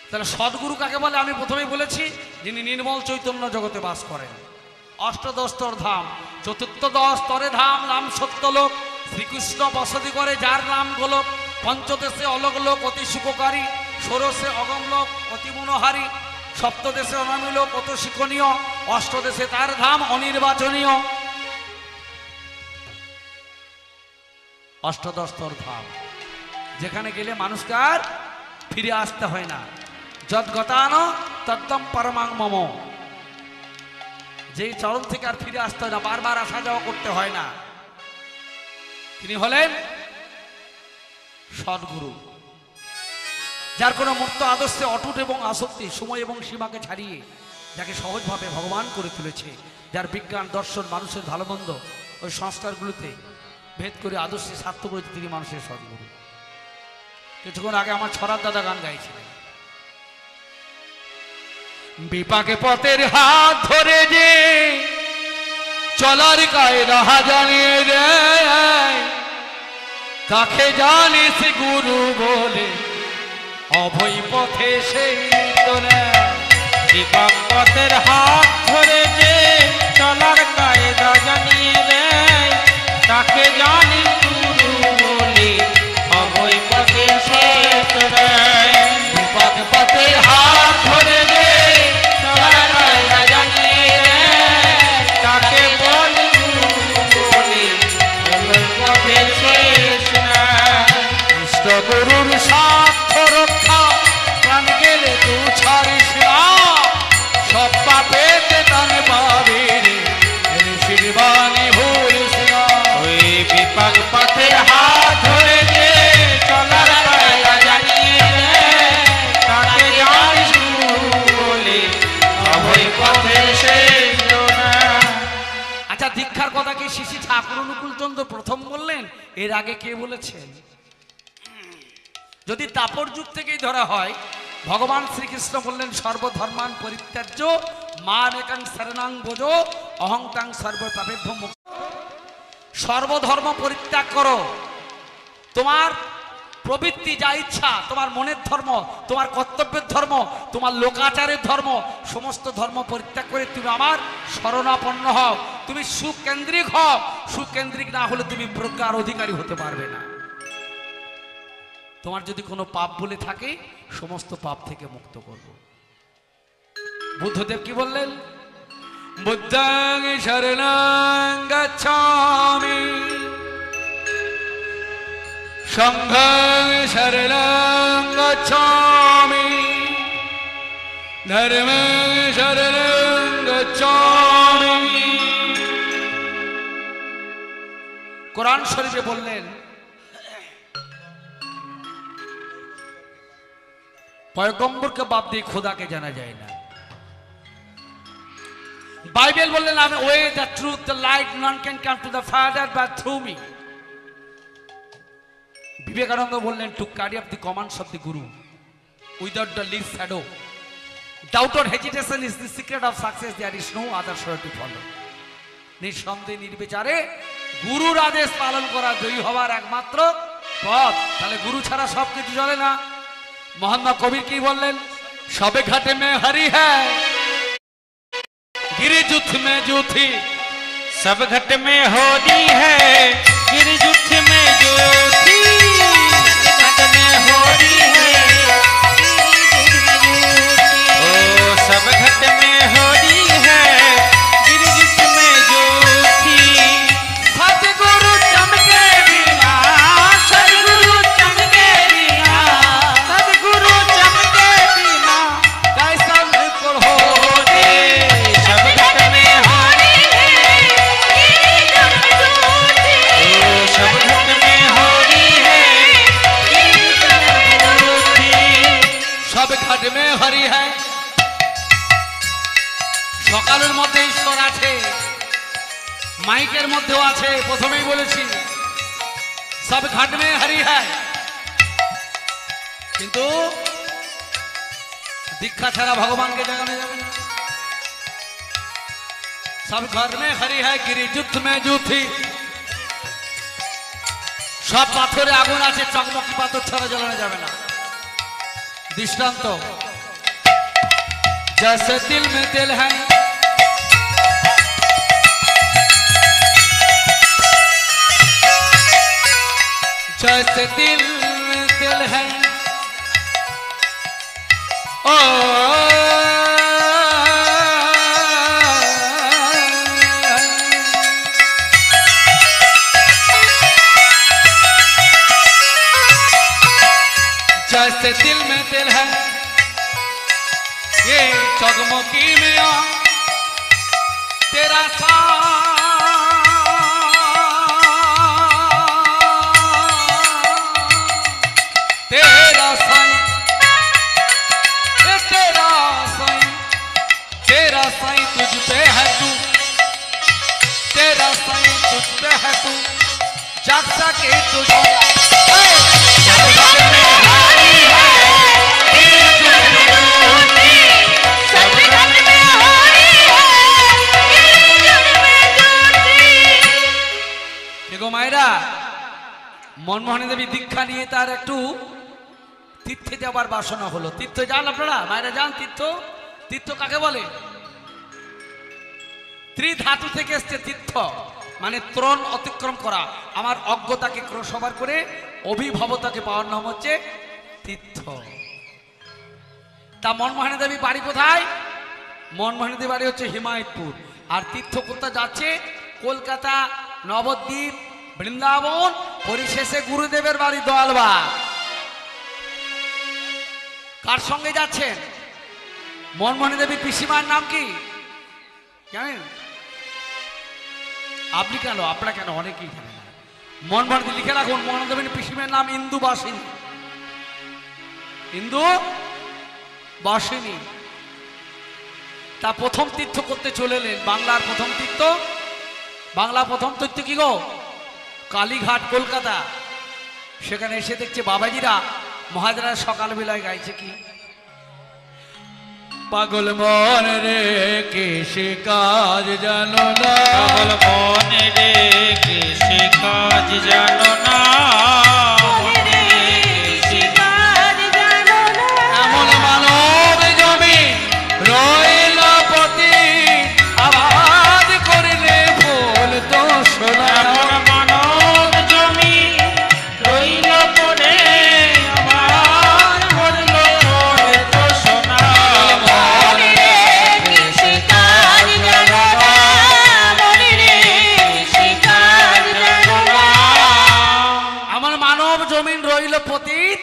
তাহলে সদ্গুরু কাকে বলে? আমি প্রথমেই বলেছি, যিনি নির্মল চৈতন্য জগতে বাস করেন। অষ্টদশ স্তর ধাম, চতুর্থদশ স্তরে ধাম, নাম সত্যলোক। শ্রীকৃষ্ণ বসতি করে যার নাম গোলক, পঞ্চদেশে অলগলোক অতি সুখকারী, ষোড়শে অগমলোক অতি মনোহারী, সপ্তদেশে অনামিলোক অত শিক্ষণীয়, অষ্টদেশে তার ধাম অনির্বাচনীয়। অষ্টদশতর ধাম, যেখানে গেলে মানুষকে আর ফিরে আসতে হয় না। যদ্গতান তদ্দম পরমাং মম, যেই চরণ থেকে আর ফিরে আসতে হয় না, বারবার আসা যাওয়া করতে হয় না। তিনি হলেন সদ্গুরু, যার কোনো মূর্ত আদর্শে অটুট এবং আসক্তি, সময় এবং সীমাকে ছাড়িয়ে যাকে সহজভাবে ভগবান করে তুলেছে, যার বিজ্ঞান দর্শন মানুষের ভালো মন্দ ওই সংস্কারগুলোতে ভেদ করে আদর্শে স্বার্থ করেছে, তিনি মানুষের সদ্গুরু। কিছুক্ষণ আগে আমার ছড়ার দাদা গান গাইছিলেন, বিপাকে পথের হাত ধরে যে চলার কায়দা জানিয়ে দেয়, তাকে জানিস গুরু বলে অভয় পথে সেই তোরা। বিপাক পথের হাত ধরে যে চলার কায়দা জানিয়ে দেয়, তাকে জানি গুরু বলে অভয় পথে সে তোরায়। বিপাক পথের হাত ধরে যে চলার কায়দা জানিয়ে দেয়, তাকে বলি গুরু বলে অভয় পথে শেষ নাই। ইষ্ট গুরুর স্বার্থ রক্ষা, প্রাণ গেলে তু ছাড়িস না, সব পাপেতে টান পাবি রে, ঋষির বাণী ভুলিস না। ওই বিপাক পথের হাত ধরে যে চলার কায়দা জানিয়ে দেয়, তাকে জানিস গুরু বলে অভয় পথের শেষ নাই। আচ্ছা, দীক্ষার কথা কি শ্রী শ্রী ঠাকুর অনুকূল চন্দ্র প্রথম বললেন? এর আগে কে বলেছেন? যদি তাপর যুগ থেকেই ধরা হয়, ভগবান শ্রীকৃষ্ণ বললেন সর্বধর্মান পরিত্যাজ্য মান একাং শরণাং ভজ অহংতাং সর্ব পাপেভ্যো মুক্ত। সর্বধর্ম পরিত্যাগ করো, তোমার প্রবৃত্তি যা ইচ্ছা, তোমার মনের ধর্ম, তোমার কর্তব্যের ধর্ম, তোমার লোকাচারের ধর্ম, সমস্ত ধর্ম পরিত্যাগ করে তুমি আমার শরণাপন্ন হও। তুমি সুকেন্দ্রিক হও, সুকেন্দ্রিক না হলে তুমি প্রজ্ঞার অধিকারী হতে পারবে না। তোমার যদি কোনো পাপ বলে থাকে, সমস্ত পাপ থেকে মুক্ত করব। বুদ্ধদেব কি বললেন? বুদ্ধং শরণং গচ্ছামি, সংঘং শরণং গচ্ছামি, ধর্মং শরণং গচ্ছামি। কোরআন শরীফে বললেন, পয়গম্বরকে বাদ দিয়ে খোদাকে জানা যায় না। বাইবেল বললেন, আমি way the truth the light, none can come to the father but through me. Vivekananda বললেন, to carry up the commands of the guru without the least shadow, doubt or hesitation is the secret of success, there is no other show to follow. নিঃসন্দেহে নির্বিচারে গুরুর আদেশ পালন করা জয়ী হওয়ার একমাত্র পথ। তাহলে গুরু ছাড়া সব কিছু চলে না। মহাত্মা কবির কি বললেন? সবে ঘাটে মে হরি হ্যায়, गिरी जुथ में जूथी, सब घट में होली है, गिर जुठ में ज्योति। घट में होली है, ओ सब घट में होली है, गिर जुठ में ज्योति। सतगुरु चमके बिना, सदगुरु चमके बिना, सदगुरु चमके बिना कैसा निर्गुण हो। सब घट में होली है, सब घट में होली है, सब घट में हरि है। সকালের মধ্যে ঈশ্বর আছে, মাইকের মধ্যেও আছে। প্রথমেই বলেছি সব ঘাট মে হরি হ্যায়, কিন্তু দীক্ষা ছাড়া ভগবানকে জাগানো যাবে না। সব ঘর মে হরি হ্যায়, গিরি যুদ্ধ মে জুথি। সব পাথরে আগুন আছে, চকমকি পাথর ছাড়া জ্বালানো যাবে না। दृष्टांत, जैसे दिल में दिल है, जैसे दिल में दिल है ओ जैसे दिल में दिल है ये चगमगी मियां तेरा तेरा साईं तेरा साईं तुझ पे है तू तेरा साईं तुझ पे है तू जग सके तुझे মায়েরা মনমোহনী দেবী দীক্ষা নিয়ে তার একটু তীর্থে যাবার বাসনা হলো। তীর্থ যান আপনারা মায়েরা যান তীর্থ? তীর্থ কাকে বলে? ত্রিধাতু থেকে এসছে তীর্থ, মানে ত্রণ অতিক্রম করা। আমার অজ্ঞতাকে ক্রসবার করে অভিভবতাকে পাওয়ার নাম হচ্ছে তীর্থ। তা মনমোহনী দেবী বাড়ি কোথায়? মনমোহনী দেবী বাড়ি হচ্ছে হিমায়তপুর। আর তীর্থ কোথায় যাচ্ছে? কলকাতা, নবদ্বীপ, বৃন্দাবন, পরিশেষে গুরুদেবের বাড়ি দয়ালবাগ। কার সঙ্গে যাচ্ছেন? মনমোহনী দেবী পিসিমার নাম কি জানেন? আপনি কেন, আপনারা কেন, অনেকেই জানেন। মনমোহনী দেবী লিখে রাখুন, মনমোহনী দেবীর পিসিমার নাম ইন্দু বাসিনী। ইন্দু বাসিনী। তা প্রথম তীর্থ করতে চলে এলেন। বাংলার প্রথম তীর্থ, বাংলা প্রথম তীর্থ কি গো? কালীঘাট, কলকাতা। সেখানে এসে দেখছে বাবাজিরা মহাজরা সকালবেলায় গাইছে কি? পাগল মন রে কিসে কাজ জানো না, পাগল মন রে কিসে কাজ জানো না, এমন মানব জমি রইল পতি আবাদ করিলে ফুল তো সোনা। মানব জমি রইল পড়ে আমার হরল তো সোনা। আমার মানব জমিন রইল পতিত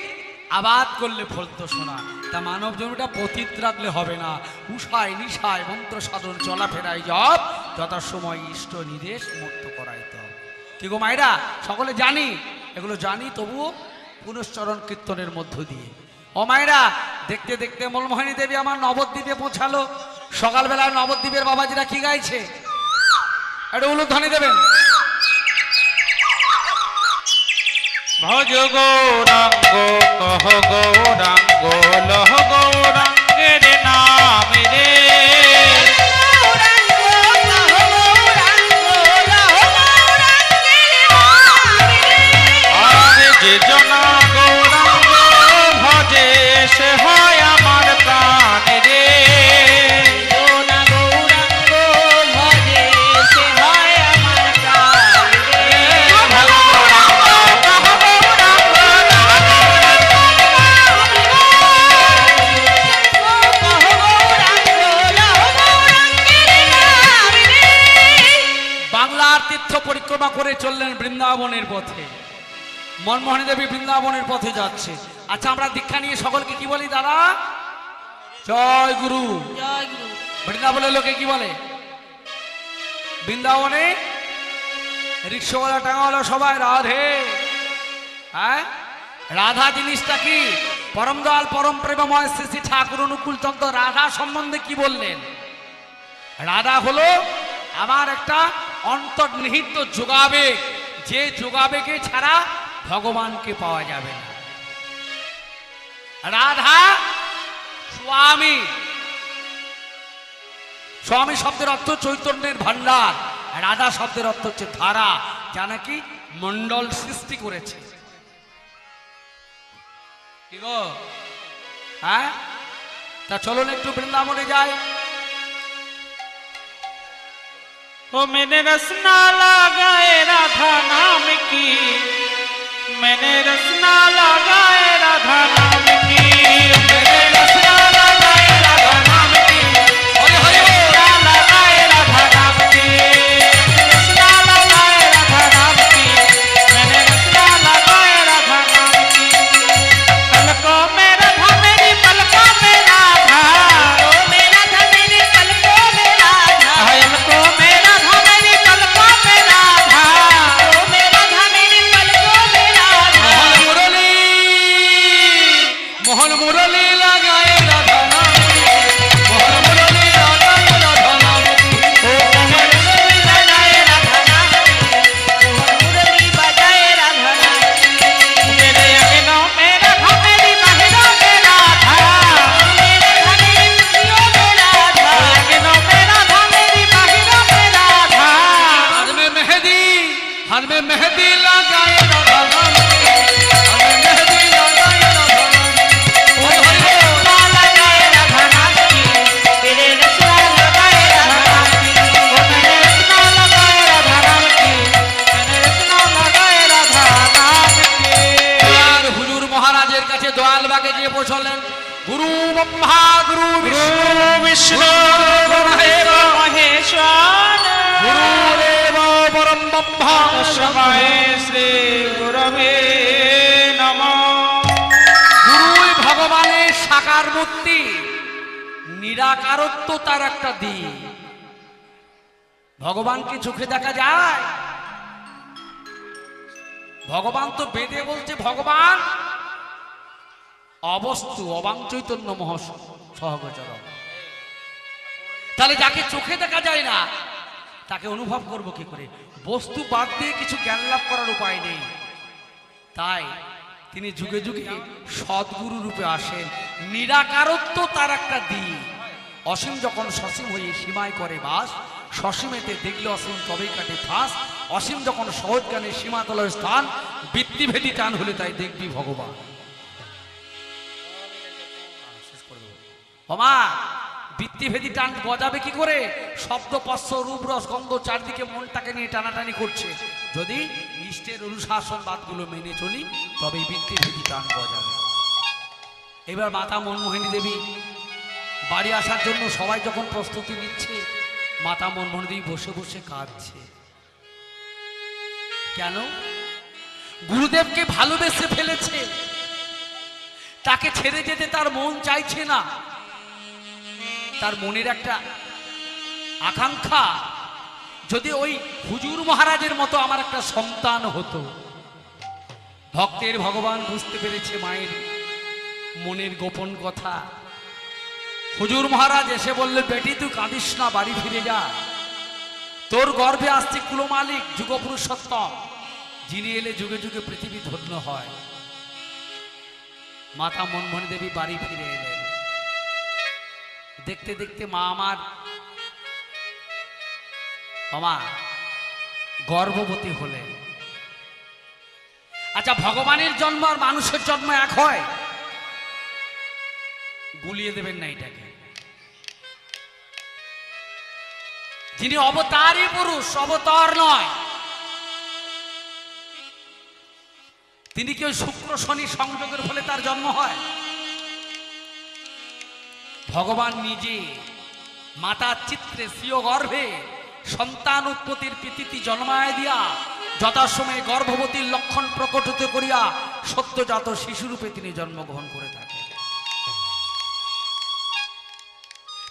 আবাদ করলে ফলতো সোনা। তা মানব জমিটা পতিত রাখলে হবে না। উষায় নিশায় মন্ত্র সাধন চলাফেরায় জব যথার সময় ইষ্ট নির্দেশ মুক্ত করাইতে হবে। কি গো মায়েরা, সকলে জানি, এগুলো জানি, তবুও পুনশ্চরণ কীর্তনের মধ্য দিয়ে। ও মায়েরা, দেখতে দেখতে মনমোহনী দেবী আমার নবদ্বীপে পৌঁছালো। সকালবেলা নবদ্বীপের বাবাজিরা কি গাইছে? একটা উলুধ্বনি দেবেন। ভজ গৌরাঙ্গ কহ গৌরাঙ্গ লহ গৌরাঙ্গের নাম রে, আর যে জনা গৌরাঙ্গ ভজে সে হয় আমার প্রাণ রে। পরিক্রমা করে চললেন বৃন্দাবনের পথে। মনমোহনী দেবী বৃন্দাবনের পথে যাচ্ছে। আচ্ছা, আমরা দীক্ষা নিয়ে সকলকে কি বলি দাদা? জয় গুরু। বৃন্দাবনের লোকে কি বলে? বৃন্দাবনে রিক্সাওয়ালা টাঙাওয়ালা সবাই রাধে। হ্যাঁ, রাধা জিনিসটা কি? পরম দয়াল পরম প্রেমময় শ্রী শ্রী ঠাকুর অনুকূল চন্দ্র রাধা সম্বন্ধে কি বললেন? রাধা হলো আমার একটা অন্তর্নিহিত যোগাবেগ, যে যোগাবেগে ছাড়া ভগবানকে পাওয়া যাবে না। রাধা স্বামী, স্বামী শব্দের অর্থ চৈতন্যের ভান্ডার। রাধা শব্দের অর্থ হচ্ছে ধারা, যা নাকি মন্ডল সৃষ্টি করেছে। কি গো, হ্যাঁ? তা চলুন একটু বৃন্দাবনে যাই। ओ मैंने रसना लगाए राधा नाम की, मैंने रसना लगाए राधा नाम की, मैंने रसना लगाए राधा नाम की। हरि हरि बोल। रसना लगाए राधा नाम की, रसना लगाए राधा नाम की, मैंने रसना लगाए राधा नाम की। पलकों में राधा मेरी पलकों में राधा, ओ मेरा था मेरे पलकों में राधा, पलकों में राधा मेरी पलकों में राधा। ओ मेरा था मेरे पलकों में राधा। मोहन मुरली लगाए राधा नाम की। मोहन मुरली लगाए राधा नाम की। ओ मुरली बजाए राधा नाम की, मुरली बजाए राधा नाम की। मेरे अंगनों में राधा मेरी महिलों में राधा, मेरे था मेरी खुशियों में राधा, अंगनों में राधा मेरी महिलों में राधा। हाथ में मेहंदी लगाए राधा नाम की। हाथ में मेहंदी लगाए राधा नाम की। हरि हरि बोल। रसना लगाए राधा नाम की, तेरे रसना लगाए राधा नाम की। ओ मैंने रसना लगाए राधा नाम की, मैंने रसना लगाए राधा नाम की। আর হুজুর মহারাজের কাছে দয়ালবাগে গিয়ে পৌঁছলেন। গুরু ব্রহ্মা গুরু বিষ্ণু गुरु विष्णु गुरुदेव महेश्वर, গুরুদেব পরম ব্রহ্মা तस्मै श्री गुरवे नमः। গুরুই ভগবানের সাকার মূর্তি, নিরাকারত্ব তার একটা দিক। ভগবানকে চোখে দেখা যায়? ভগবান তো বেদে বলছে ভগবান অবস্তু অবাং চৈতন্য সহগোচর। তাহলে যাকে চোখে দেখা যায় না তাকে অনুভব করব কি করে? বস্তু বাদ দিয়ে কিছু জ্ঞান লাভ করার উপায় নেই। তাই তিনি যুগে যুগে সদ্গুরু রূপে আসেন। নিরাকারত্ব তার একটা দিক। অসীম যখন সসীম হয়ে সীমায় করে বাস, সসীমেতে দেখলে অসীম তবেই কাটে ফাঁস। অসীম যখন সহজ জ্ঞানে সীমাতলের স্থান, বৃত্তিভেদী টান হলে তাই দেখবি ভগবান। হমা বৃত্তিভেদী টান গজাবে কি করে? শব্দ পস্য রূপ রস গন্ধ চারদিকে মনটাকে নিয়ে টানাটানি করছে। যদি ইষ্টের অনুশাসন বাদগুলো মেনে চলি তবেই বৃত্তিভেদী টান গজাবে। এবার মাতা মনমোহিনী দেবী বাড়ি আসার জন্য সবাই যখন প্রস্তুতি নিচ্ছে, মাতা মনমোহিনী দেবী বসে বসে কাঁদছে। কেন? গুরুদেবকে ভালোবেসে ফেলেছে, তাকে ছেড়ে যেতে তার মন চাইছে না। তার মনের একটা আকাঙ্ক্ষা, যদি ওই হুজুর মহারাজের মতো আমার একটা সন্তান হতো। ভক্তের ভগবান বুঝতে পেরেছে মায়ের মনের গোপন কথা। হুজুর মহারাজ এসে বললে, বেটি তুই কাঁদিস না, বাড়ি ফিরে যা। তোর গর্ভে আসছে কুলমালিক যুগপুরুষোত্তম, যিনি এলে যুগে যুগে পৃথিবী ধন্য হয়। মাতা মনমোহিনী দেবী বাড়ি ফিরে এলেন। দেখতে দেখতে মা আমার গর্ভবতী হলেন। আচ্ছা, ভগবানের জন্ম আর মানুষের জন্ম এক হয়? গুলিয়ে দেবেন না এটাকে। যিনি অবতারই পুরুষ, অবতার নয়। তিনি কি ওই শুক্র শনি সংযোগের ফলে তার জন্ম হয়? ভগবান নিজে মাতার চিত্রে স্বীয় গর্ভে সন্তান উৎপত্তির প্রীতি জন্মায় দিয়া যথাসময়ে গর্ভবতীর লক্ষণ প্রকটিত করিয়া সদ্যজাত শিশুরূপে তিনি জন্মগ্রহণ করে থাকেন।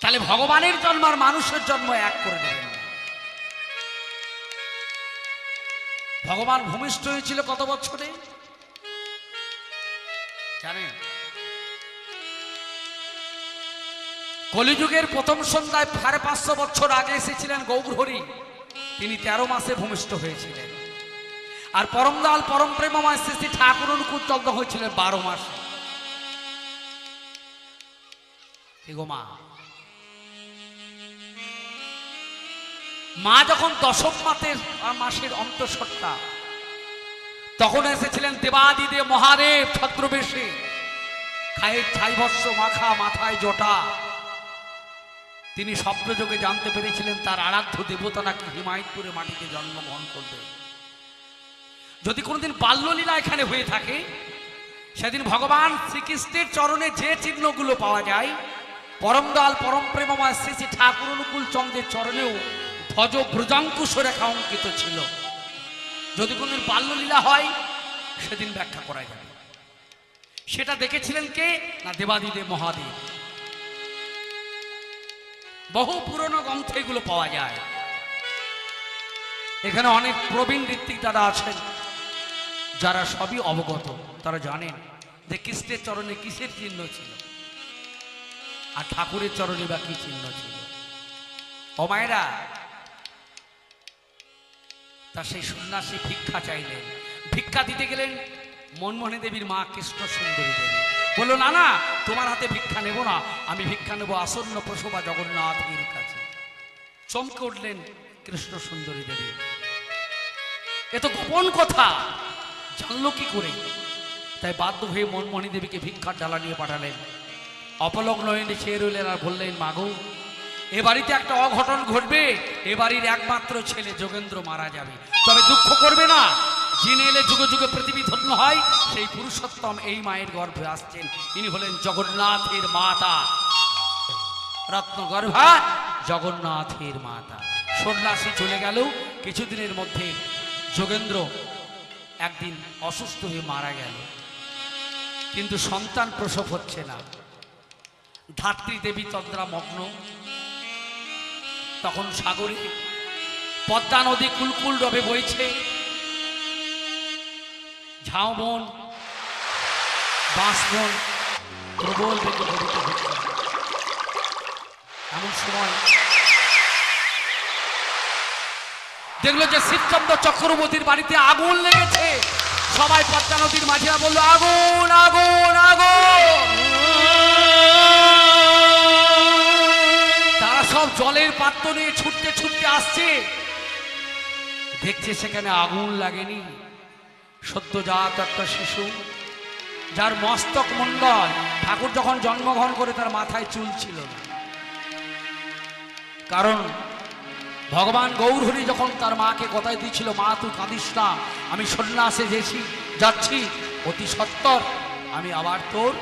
তাহলে ভগবানের জন্ম আর মানুষের জন্ম এক করে দেবেন। ভগবান ভূমিষ্ঠ হয়েছিল কত বছরে জানেন? কলিযুগের প্রথম সন্ধ্যায় 550 বছর আগে এসেছিলেন গৌরহরি। তিনি 13 মাসে ভূমিষ্ঠ হয়েছিলেন। আর পরমদয়াল পরম প্রেমময় শ্রী ঠাকুর অনুকূল চন্দ্র হয়েছিলেন 12 মাসে। মা যখন দশম মাসের অন্তঃসত্ত্বা, তখন এসেছিলেন দেবাদিদেব মহাদেব ছত্রবেশে, খায়ের ছাইভস্য মাখা, মাথায় জটা। তিনি স্বপ্নযোগে জানতে পেরেছিলেন তার আরাধ্য দেবতা নাকি হিমায়তপুরে মাটিতে জন্মগ্রহণ করবে। যদি কোনোদিন বাল্যলীলা এখানে হয়ে থাকে, সেদিন ভগবান শ্রীকৃষ্ণের চরণে যে চিহ্নগুলো পাওয়া যায়, পরম দয়াল পরম প্রেমময় শ্রী শ্রী ঠাকুর অনুকূল চন্দ্রের চরণেও ধ্বজ ব্রজাঙ্কুশ রেখা অঙ্কিত ছিল। যদি কোনোদিন বাল্যলীলা হয়, সেদিন ব্যাখ্যা করা যাবে। সেটা দেখেছিলেন কে? না দেবাদিদেব মহাদেব। বহু পুরনো গ্রন্থে এগুলো পাওয়া যায়। এখানে অনেক প্রবীণ ঋত্বিক দাদা আছেন, যারা সবই অবগত। তারা জানেন যে কৃষ্ণের চরণে কিসের চিহ্ন ছিল, আর ঠাকুরের চরণে বা কি চিহ্ন ছিল। ও মায়েরা, তা সেই সন্ন্যাসী ভিক্ষা চাইলেন। ভিক্ষা দিতে গেলেন মনমোহনী দেবীর মা কৃষ্ণ সুন্দরী দেবী। বললো, না না, তোমার হাতে ভিক্ষা নেব না, আমি ভিক্ষা নেব আসন্ন প্রসবা জগন্নাথের কাছে। চমকে উঠলেন কৃষ্ণ সুন্দরী দেবী। এ তো গোপন কথা, জানলো কি করে? তাই বাধ্য হয়ে মনমোহনী দেবীকে ভিক্ষার ডালা নিয়ে পাঠালেন। অপলক নয়নে চেয়ে রইলেন আর বললেন, মাগো, এ বাড়িতে একটা অঘটন ঘটবে। এ বাড়ির একমাত্র ছেলে যোগেন্দ্র মারা যাবে, তবে দুঃখ করবে না। যিনি এলে যুগে যুগে পৃথিবী ধন্য হয়, সেই পুরুষোত্তম এই মায়ের গর্ভে আসছেন। ইনি হলেন জগন্নাথের মাতা, রত্নগর্ভা জগন্নাথের মাতা। সন্ন্যাসী চলে গেল। কিছুদিনের মধ্যে যোগেন্দ্র একদিন অসুস্থ হয়ে মারা গেল, কিন্তু সন্তান প্রসব হচ্ছে না। ধাত্রী দেবী তন্দ্রা মগ্ন। তখন সাগরে পদ্মা নদী কুলকুল রবে বইছে, ঝাউবন বাঁশবন প্রবল বেগে গঠিত হচ্ছে। এমন সময় দেখলো যে শিবচন্দ্র চক্রবর্তীর বাড়িতে আগুন লেগেছে। সবাই পদ্মা নদীর মাঝিরা বললো, আগুন আগুন আগুন। তারা সব জলের পাত্র নিয়ে ছুটতে ছুটতে আসছে। দেখছে সেখানে আগুন লাগেনি। সদ্যজাত একটা শিশু, যার মস্তক মণ্ডল, ঠাকুর যখন জন্মগ্রহণ করে তার মাথায় চুল ছিল না। কারণ ভগবান গৌরহরি যখন তার মাকে কথাই দিয়েছিল, মা তুই কাঁদিস না, আমি সন্ন্যাসে যাচ্ছি, অতি সত্বর আমি আবার তোর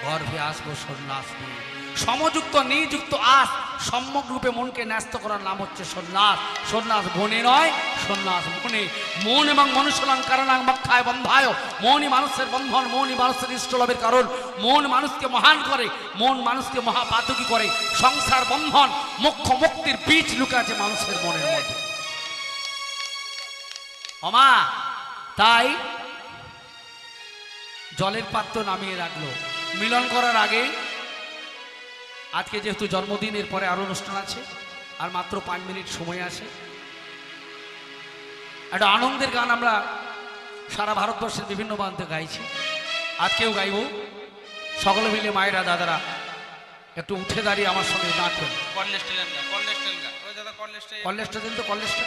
গর্ভে আসবো সন্ন্যাস নিয়ে। সমযুক্ত নিযুক্ত আস সম্যক রূপে মনকে ন্যস্ত করার নাম হচ্ছে সন্ন্যাস। সন্ন্যাস বনে নয়, সন্ন্যাস মনে। মন এবং মনুষ্যলাং কারণাং মক্ষায় বন্ধায়। মনই মানুষের বন্ধন, মনই মানুষের ইষ্টলাভের কারণ। মন মানুষকে মহান করে, মন মানুষকে মহাপাতকী করে। সংসার বন্ধন, মোক্ষ মুক্তির বীজ লুকে আছে মানুষের মনের মধ্যে। অমা, তাই জলের পাত্র নামিয়ে রাখলো। মিলন করার আগে, আজকে যেহেতু জন্মদিন, এরপরে আরো অনুষ্ঠান আছে, আর মাত্র 5 মিনিট সময় আছে। একটা আনন্দের গান আমরা সারা ভারতবর্ষের বিভিন্ন প্রান্তে গাইছি, আজকেও গাইব। সকলে মিলে মায়েরা দাদারা একটু উঠে দাঁড়িয়ে আমার সঙ্গে নাচবেন। কলেজটা দিন তো, কলেজটা।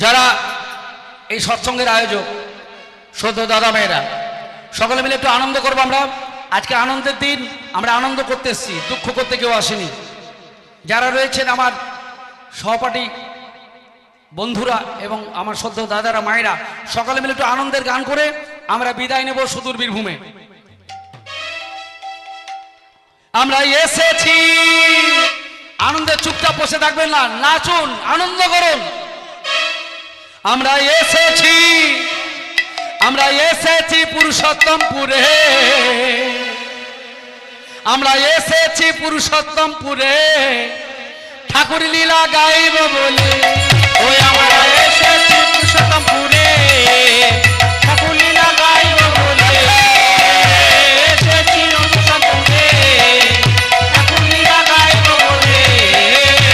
যারা এই সৎসঙ্গের আয়োজক, শ্রদ্ধেয় দাদা মেয়েরা, সকলে মিলে একটু আনন্দ করবো আমরা। আজকে আনন্দের দিন, আমরা আনন্দ করতে এসেছি, দুঃখ করতে কেউ আসেনি। যারা রয়েছেন আমার সহপাঠী বন্ধুরা এবং আমার শ্রদ্ধেয় দাদারা মায়েরা, সকলে মিলে একটু আনন্দের গান করে আমরা বিদায় নেব সুদূর বীরভূমে। আমরা এসেছি, আনন্দে চুপচাপ বসে থাকবেন না, নাচুন, আনন্দ করুন। আমরা এসেছি পুরুষোত্তমপুরে, আমরা এসেছি পুরুষোত্তমপুরে, ঠাকুর লীলা গাইব বলে। ওই আমরা এসেছি পুরুষোত্তমপুরে, ঠাকুর লীলা গাইব বলে। এসেছি পুরুষোত্তমপুরে, ঠাকুর লীলা গাইব বলে।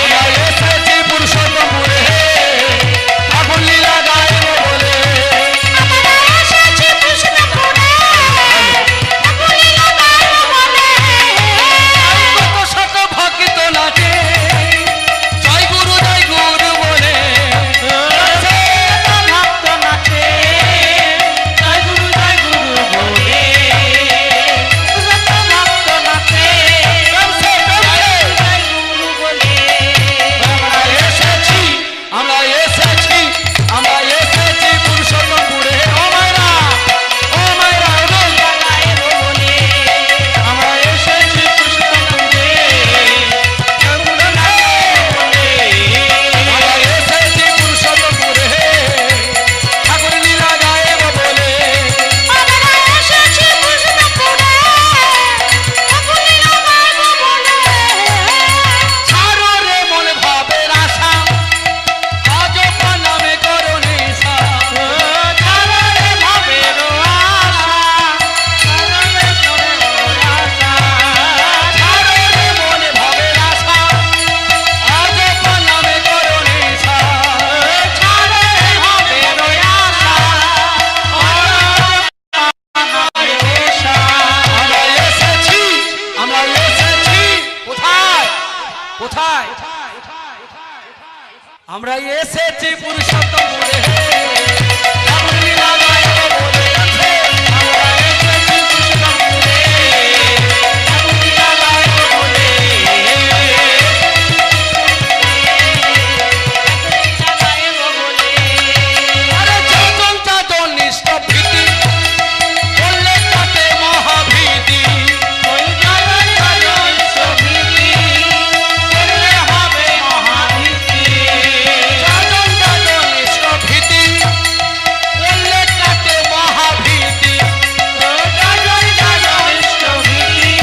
আমরা এসেছি পুরুষোত্তমপুরে, ঠাকুর লীলা গাইব বলে। আমরা এসেছি পুরুষোত্তমপুরে, ঠাকুর লীলা গাইব বলে। এসেছি পুরুষোত্তমপুরে ঠাকুর লীলা গাইব বলে আছে। আমরা এসেছি পুরুষোত্তমপুরে, ঠাকুর লীলা গাইব বলে। আরে চাচল চাচল নিষ্ঠ ভীতি বললে কাটে মহাভীতি। ওই জগৎ জগৎ সবিতি, করলে হবে মহাভীতি। চাচল চাচল নিষ্ঠ ভীতি বললে কাটে মহাভীতি। ওই জগৎ জগৎ সবিতি,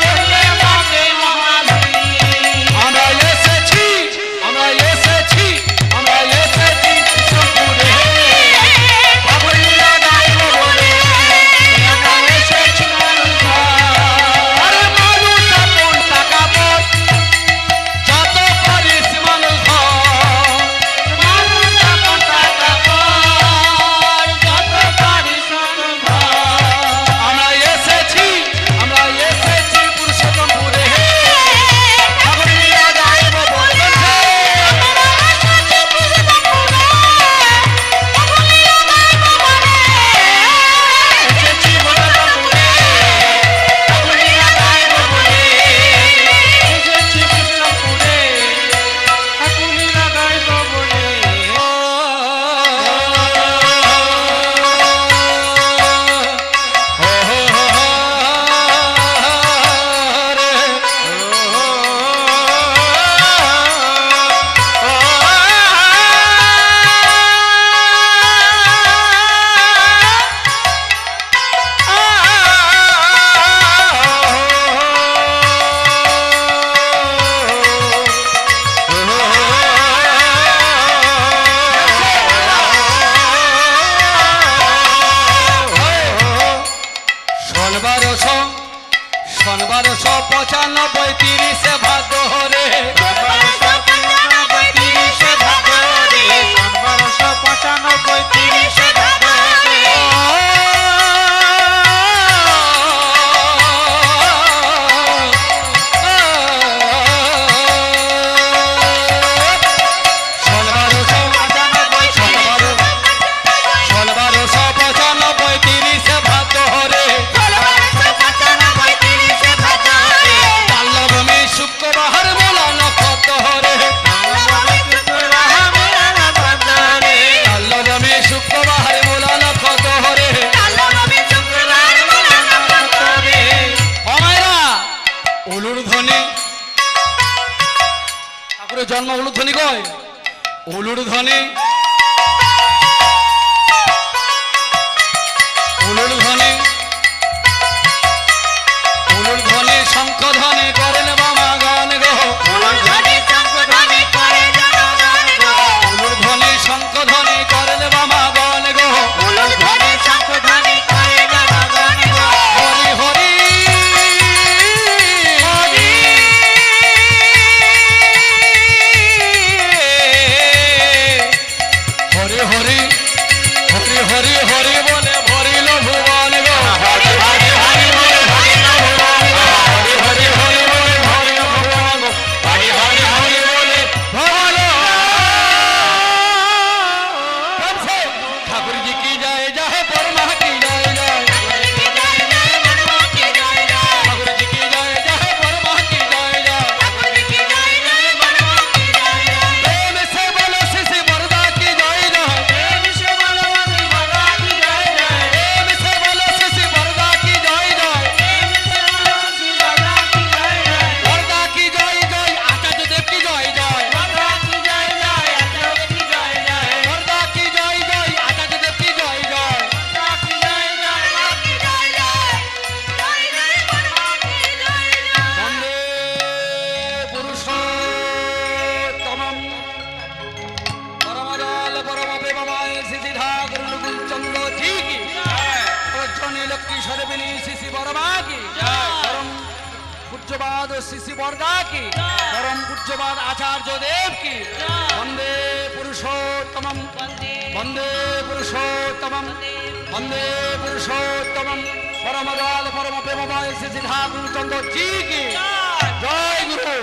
করলে হবে মহাভীতি। আমরা এসেছি আমরা এসেছি আমরা এসেছি পুরুষোত্তমপুরে ঠাকুর লীলা গাইব বলে। আমরা এসেছি মানুষ। আরে মানুষ আপন টাকা পর যত পারিস মানুষ হ। মানুষ আপন টাকা পর, যত পারিস তত ভর। আমরা এসেছি পুরুষোত্তমপুরে ঠাকুর লীলা গাইব বলে। এসেছি পুরুষোত্তমপুরে, ঠাকুর লীলা গাইব বলে। এসেছি পুরুষোত্তমপুরে, ঠাকুর লীলা গাইব বলে। শোনবারশো 95 30 ভাদ্র রে। 95 30 ভাদ্র রে, 95 30 ভাদ্র রে। শোনবারশো 95 30 ভাদ্র রে। পাল্লবমে শুক্রবার মোলা নক্ষত্র রে। পাল্লবমে শুক্রবার মোলা নক্ষত্র রে। অমায়রা উলুর ধ্বনি ঠাকুরের জন্ম উলুর ধ্বনি কয় উলুর ধ্বনি উলুর ধ্বনি উলুর ধ্বনি শঙ্খ ধ্বনি করেন বামা গান গো। উলুর ধ্বনি শঙ্খ ধ্বনি করেন বামা গান গো। হরি হরি হরি হরি হরি হরি হরি বলে ভরিল ভুবন গো। হরি হরি হরি বলে ভরিল ভুবন গো। হরি হরি হরি বলে ভরিল ভুবন গো। হরি হরি হরি বলে ভরিল। ঠাকুর জি কি যায় যায় পরমা কি যায় যায়। ঠাকুর জি কি যায় যায় পরমা কি যায় যায়। প্রেম সে বলো শিশি বরদা কি যায় যায়। প্রেম সে বলো শিশি বরদা কি যায় যায়। বরদা কি যায় যায় আচার্য দেব কি যায় যায়। বরদা কি যায় যায় আচার্য দেব কি যায় যায়। বন্দে পুরুষোত্তমম পরমদল পরম প্রেমময় শ্রী ঠাকুর অনুকূল চন্দ্র জি কি প্রজ্জনী লক্ষ্মী সর্বিনী শ্রী বরমা কি পরম পূজ্যবাদ শ্রী বরদা কি পরম পূজ্যবাদ আচার্য দেব কি। বন্দে পুরুষোত্তমম বন্দে পুরুষোত্তমম বন্দে পুরুষোত্তমম পরমদল পরম প্রেমময় শ্রী ঠাকুর চন্দ্র জি কি। জয় গুরু।